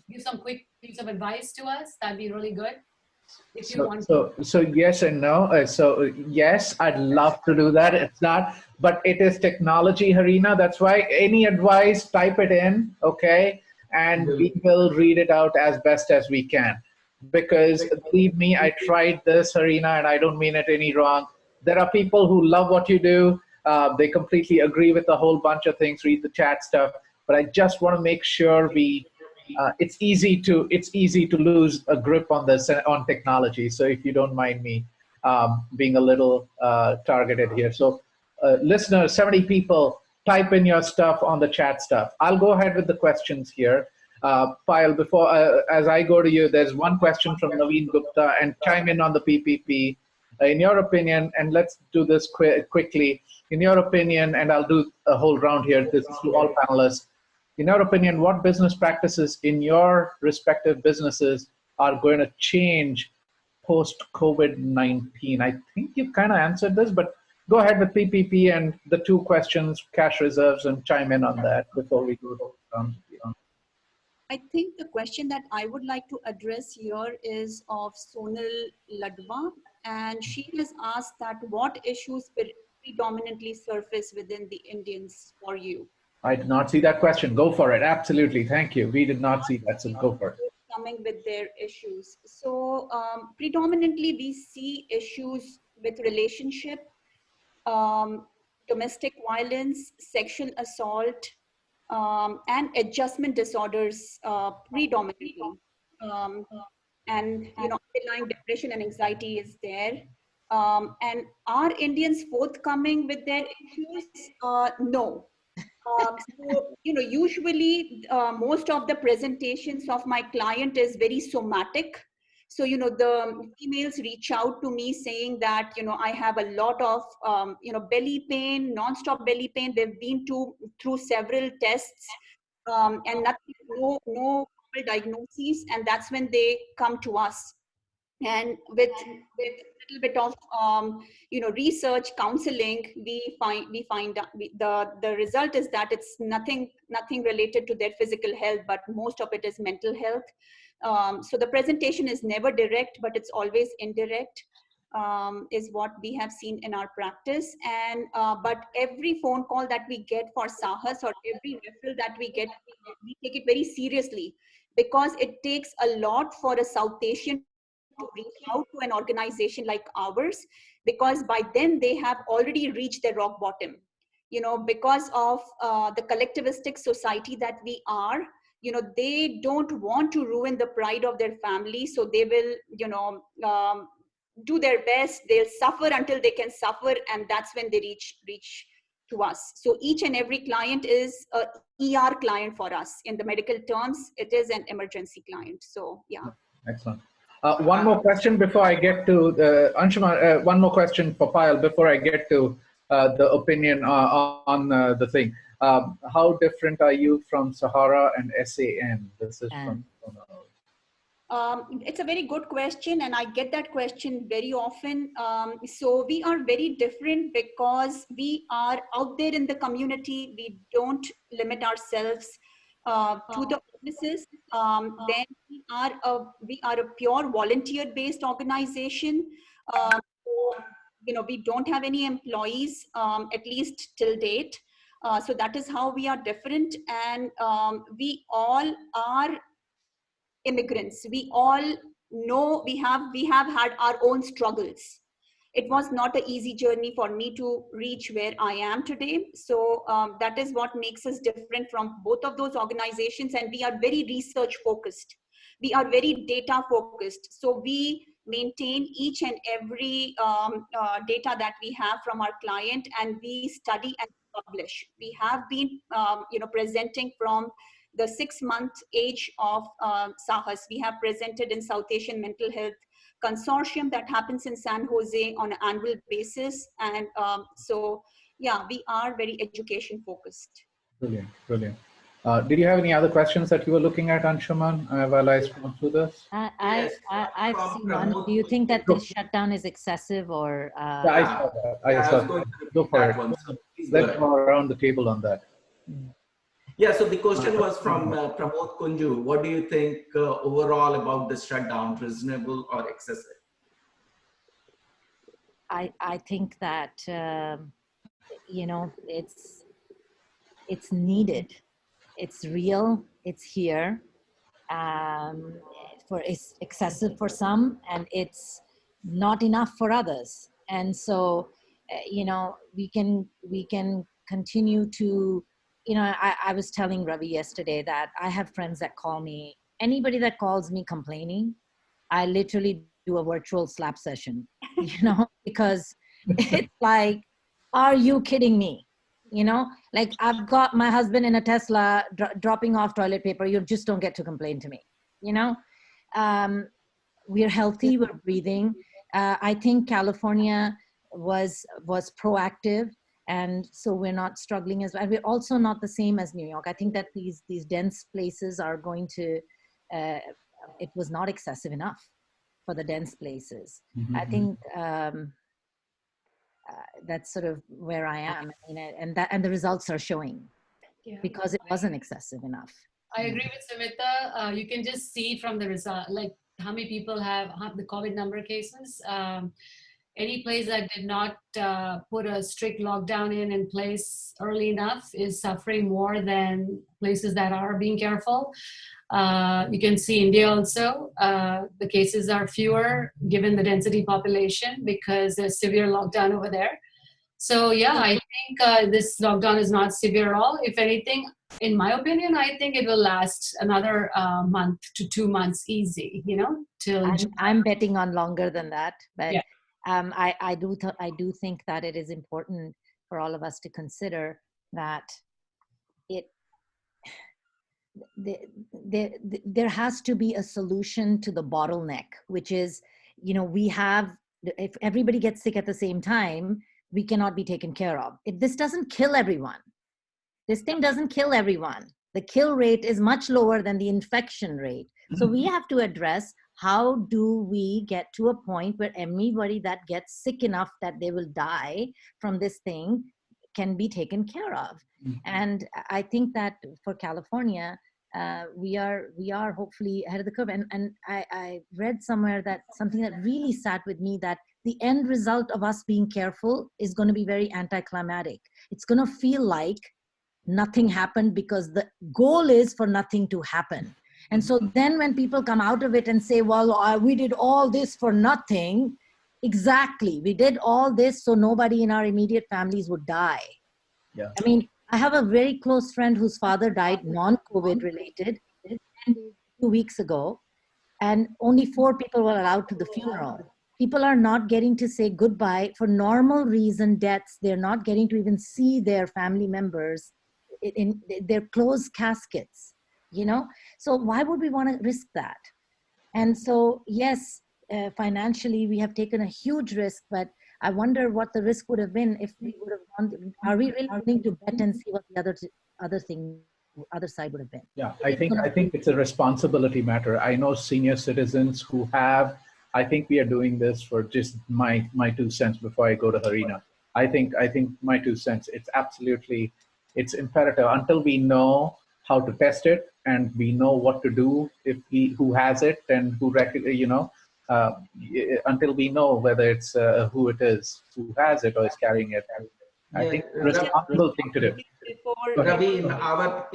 give some quick piece of advice to us, that'd be really good. If you want to. So yes and no. So yes, I'd love to do that. It's not, but it is technology, Harina. That's why any advice, type it in, okay? And we will read it out as best as we can. Because believe me, I tried this, Harina, and I don't mean it any wrong. There are people who love what you do. They completely agree with a whole bunch of things, read the chat stuff. But I just want to make sure it's easy to lose a grip on this, on technology. So if you don't mind me being a little targeted here. So listeners, 70 people, type in your stuff on the chat stuff. I'll go ahead with the questions here. Payal, before, as I go to you, there's one question from Naveen Gupta, and chime in on the PPP. In your opinion, and let's do this quickly, in your opinion, and I'll do a whole round here, this is to all panelists. In your opinion, what business practices in your respective businesses are going to change post-COVID-19? I think you kind of answered this, but go ahead with PPP and the two questions, cash reserves, and chime in on that before we go on. I think the question that I would like to address here is of Sonal Ladwa, and she has asked that what issues predominantly surface within the Indians for you? I did not see that question. Go for it. Absolutely. Thank you. We did not see that, so go for it. Coming with their issues. So predominantly we see issues with relationship, domestic violence, sexual assault, and adjustment disorders predominantly. And underlying depression and anxiety is there. And are Indians forthcoming with their issues? No. So, usually most of the presentations of my client is very somatic. So, the females reach out to me saying that, I have a lot of, belly pain, non-stop belly pain. They've been through several tests and nothing, no diagnoses. And that's when they come to us. And with a little bit of research, counseling, we find the result is that it's nothing related to their physical health, but most of it is mental health. So the presentation is never direct, but it's always indirect, is what we have seen in our practice. And but every phone call that we get for Sahas, or every referral that we get, we take it very seriously, because it takes a lot for a South Asian to reach out to an organization like ours, because by then they have already reached their rock bottom. Because of the collectivistic society that we are, they don't want to ruin the pride of their family, so they will do their best. They'll suffer until they can suffer, and that's when they reach to us. So each and every client is a ER client for us. In the medical terms, it is an emergency client. So yeah. Excellent. One more question before I get to Anshuman. One more question for Payal before I get to the opinion on the thing. How different are you from Sahara and SAN? This is from. It's a very good question, and I get that question very often. So we are very different because we are out there in the community. We don't limit ourselves to the offices. Then we are a pure volunteer-based organization. So, we don't have any employees, at least till date. So that is how we are different, and we all are immigrants. We all know we have had our own struggles. It was not an easy journey for me to reach where I am today. So that is what makes us different from both of those organizations. And we are very research focused. We are very data focused. So we maintain each and every data that we have from our client, and we study and publish. We have been presenting from the 6-month age of SAHAS. We have presented in South Asian Mental Health Consortium that happens in San Jose on an annual basis. And so, yeah, we are very education focused. Brilliant, brilliant. Did you have any other questions that you were looking at, Anshuman, while I scroll through this? I've seen one. Do you think that this shutdown is excessive or? Yeah, I saw that. I saw that. Go for it. Let's go around the table on that. Yeah, so the question was from Pramod Kunju. What do you think overall about this shutdown, reasonable or excessive? I think that, it's needed. It's real, it's here. It's excessive for some, and it's not enough for others. And so, we can continue to, I was telling Ravi yesterday that I have friends that call me. Anybody that calls me complaining, I literally do a virtual slap session, because it's like, are you kidding me? Like, I've got my husband in a Tesla dropping off toilet paper. You just don't get to complain to me. We're healthy, we're breathing. I think California was proactive, and so we're not struggling as well. We're also not the same as New York. I think that these dense places are going to, it was not excessive enough for the dense places. Mm-hmm. I think that's sort of where I am, and the results are showing, because it wasn't excessive enough. I agree with Samita. You can just see from the result, like how many people have the COVID number cases. Any place that did not put a strict lockdown in place early enough is suffering more than places that are being careful. You can see India also. The cases are fewer given the density population because there's severe lockdown over there. So yeah, I think this lockdown is not severe at all. If anything, in my opinion, I think it will last another month to 2 months easy, till I'm betting on longer than that, but yeah. I do think that it is important for all of us to consider that there has to be a solution to the bottleneck, which is, if everybody gets sick at the same time, we cannot be taken care of. This doesn't kill everyone. This thing doesn't kill everyone. The kill rate is much lower than the infection rate. So we have to address, how do we get to a point where anybody that gets sick enough that they will die from this thing can be taken care of? Mm-hmm. And I think that for California, we are hopefully ahead of the curve. And I read somewhere that something that really sat with me, that the end result of us being careful is going to be very anticlimactic. It's going to feel like nothing happened, because the goal is for nothing to happen. And so then when people come out of it and say, well, we did all this for nothing. Exactly. We did all this so nobody in our immediate families would die. Yeah. I mean, I have a very close friend whose father died non-COVID related 2 weeks ago, and only 4 people were allowed to the funeral. People are not getting to say goodbye for normal reason deaths. They're not getting to even see their family members in their closed caskets, So why would we want to risk that? And so, yes, financially, we have taken a huge risk, but I wonder what the risk would have been if we would have gone. Are we really willing to bet and see what the other side would have been? Yeah, I think it's a responsibility matter. I know senior citizens who have. I think we are doing this for just my 2 cents before I go to Harina. I think my 2 cents. It's absolutely, it's imperative until we know how to test it and we know what to do if who has it and uh, until we know whether it's who it is who has it or is carrying it. I Yeah, think responsible thing to do. Before, Go ahead. Ravi,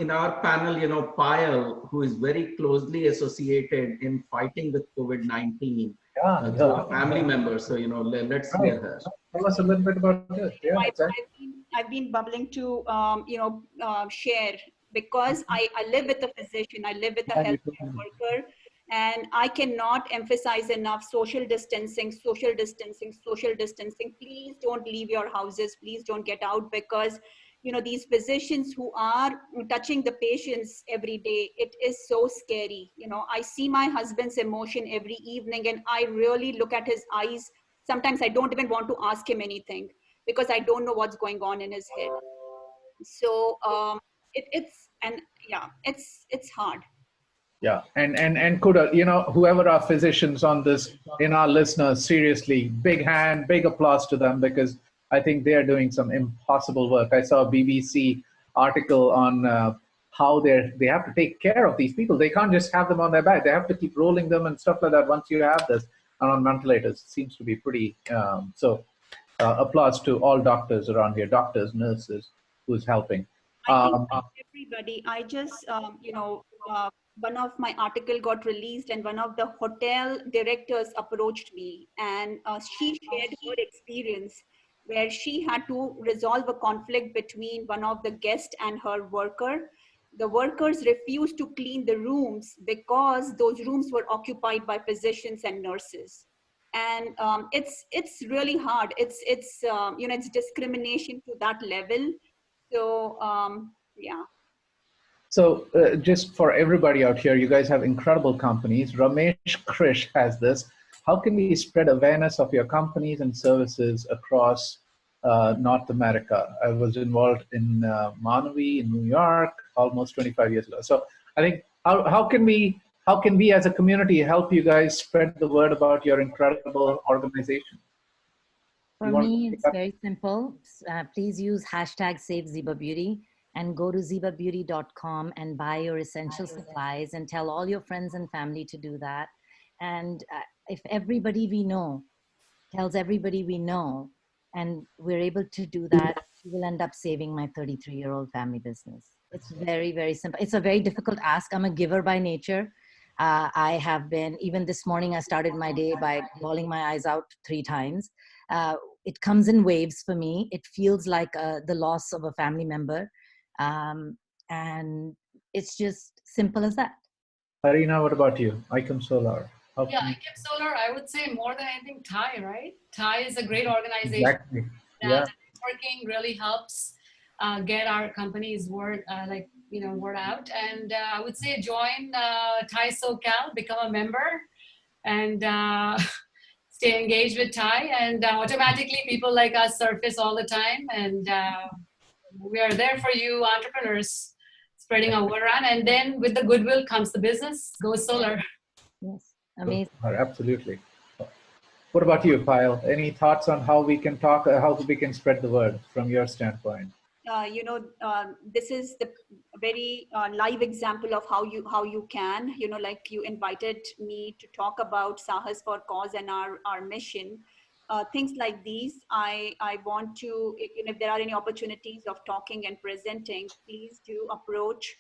in our panel, Payal, who is very closely associated in fighting with COVID-19 Yeah, through yeah. a family member. So let's Right. hear her. Tell us a little bit about it. Yeah, exactly. I've been bubbling to, share because I live with a physician, I live with a Yeah, you healthcare worker, and I cannot emphasize enough social distancing, social distancing, social distancing. Please don't leave your houses. Please don't get out because, these physicians who are touching the patients every day, it is so scary. I see my husband's emotion every evening and I really look at his eyes. Sometimes I don't even want to ask him anything because I don't know what's going on in his head. So it's hard. Yeah, and kudos, whoever are physicians on this, in our listeners, seriously, big hand, big applause to them because I think they are doing some impossible work. I saw a BBC article on how they have to take care of these people. They can't just have them on their back. They have to keep rolling them and stuff like that. Once you have this, and on ventilators, it seems to be pretty. Applause to all doctors around here, doctors, nurses, who's helping. I think everybody, I just, one of my article got released and one of the hotel directors approached me and she shared her experience where she had to resolve a conflict between one of the guests and her worker. The workers refused to clean the rooms because those rooms were occupied by physicians and nurses. And it's really hard. It's discrimination to that level. So yeah. So just for everybody out here, you guys have incredible companies. Ramesh Krish has this. How can we spread awareness of your companies and services across North America? I was involved in Manavi in New York almost 25 years ago. So I think how can we as a community help you guys spread the word about your incredible organization? For me, it's very simple. Please use hashtag Save Ziba Beauty and go to zibabeauty.com and buy your essential supplies and tell all your friends and family to do that. And if everybody we know tells everybody we know, and we're able to do that, we will end up saving my 33-year-old family business. It's very, very simple. It's a very difficult ask. I'm a giver by nature. I have been, even this morning, I started my day by bawling my eyes out 3 times. It comes in waves for me. It feels like the loss of a family member. And it's just simple as that. Harina, what about you? Icom Solar. Yeah, IKEM Solar, I would say more than anything, Thai, right? Thai is a great organization. Exactly. Yeah. That networking really helps get our company's word, word out. And I would say join Thai SoCal, become a member, and stay engaged with Thai. And automatically, people like us surface all the time. And we are there for you, entrepreneurs, spreading our word around. And then with the goodwill comes the business. Go solar. Yes, amazing. Absolutely. What about you, Payal? Any thoughts on how we can talk, how we can spread the word from your standpoint? This is the very live example of how you can, like you invited me to talk about Sahas for Cause and our mission. Things like these, I want to, if there are any opportunities of talking and presenting, please do approach.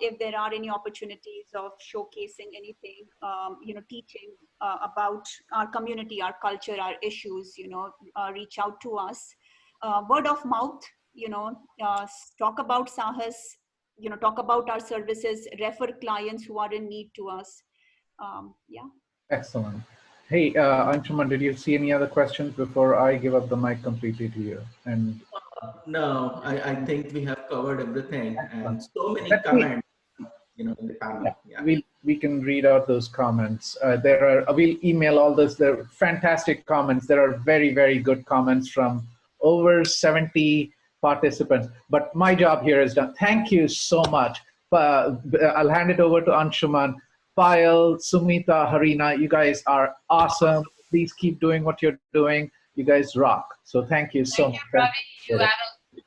If there are any opportunities of showcasing anything, teaching about our community, our culture, our issues, reach out to us. Word of mouth, talk about Sahas, talk about our services, refer clients who are in need to us. Yeah. Excellent. Hey, Anshuman, did you see any other questions before I give up the mic completely to you? And No, I think we have covered everything and so many let me, comments, in the panel. Yeah. we can read out those comments. We'll email all this. They're fantastic comments. There are very, very good comments from over 70 participants. But my job here is done. Thank you so much. I'll hand it over to Anshuman. Payal, Sumita, Harina, you guys are awesome. Please keep doing what you're doing. You guys rock. So thank you so much.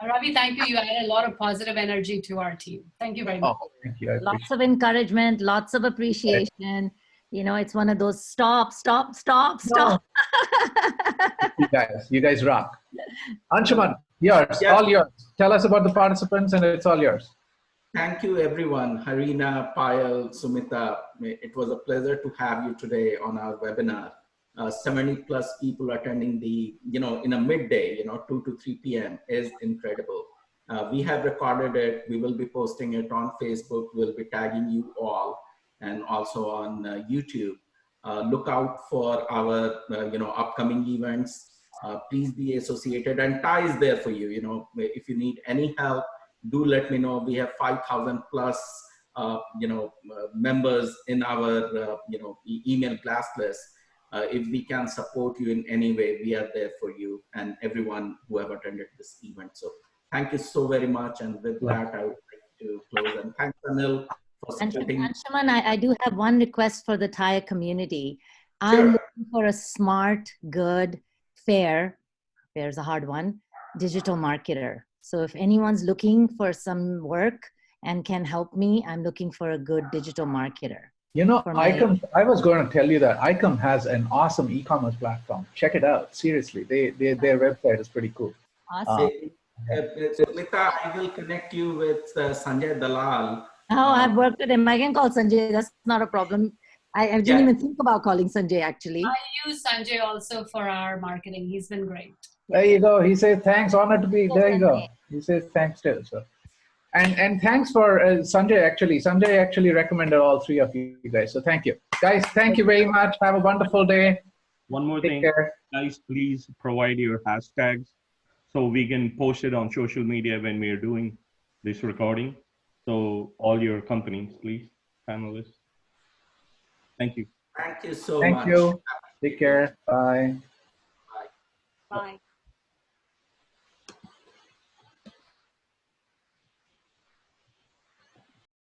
Ravi, thank you. You added a lot of positive energy to our team. Thank you very much. Oh, thank you. Lots of encouragement, lots of appreciation. You know, it's one of those stop. You guys rock. Anshuman, yours, all yours. Tell us about the participants and it's all yours. Thank you, everyone. Harina, Payal, Sumita, it was a pleasure to have you today on our webinar. 70 plus people attending the, in a midday, 2 to 3 p.m. is incredible. We have recorded it. We will be posting it on Facebook. We'll be tagging you all and also on YouTube. Look out for our, upcoming events. Please be associated, and Ty is there for you. If you need any help, do let me know. We have 5,000 plus, members in our, email blast list. If we can support you in any way, we are there for you and everyone who have attended this event. So thank you so very much. And with that, I would like to close. And thanks, Anil, for supporting. Anshuman, I do have one request for the Thai community. Sure. I'm looking for a smart, good, fair's a hard one, digital marketer. So if anyone's looking for some work and can help me, I'm looking for a good digital marketer. I was going to tell you that ICOM has an awesome e-commerce platform. Check it out. Seriously, their website is pretty cool. Awesome. Smita, I will connect you with Sanjay Dalal. Oh, I've worked with him. I can call Sanjay. That's not a problem. I didn't even think about calling Sanjay, actually. I use Sanjay also for our marketing. He's been great. There you go. He says, thanks, honored to be, there you go. He says, thanks too. So. And thanks for Sanjay actually recommended all three of you guys. So thank you. Guys, thank you very much. Have a wonderful day. One more Take thing, care. guys, please provide your hashtags so we can post it on social media when we are doing this recording. So all your companies, please, panelists. Thank you. Thank you so much. Thank you. Take care. Bye. Bye. Bye.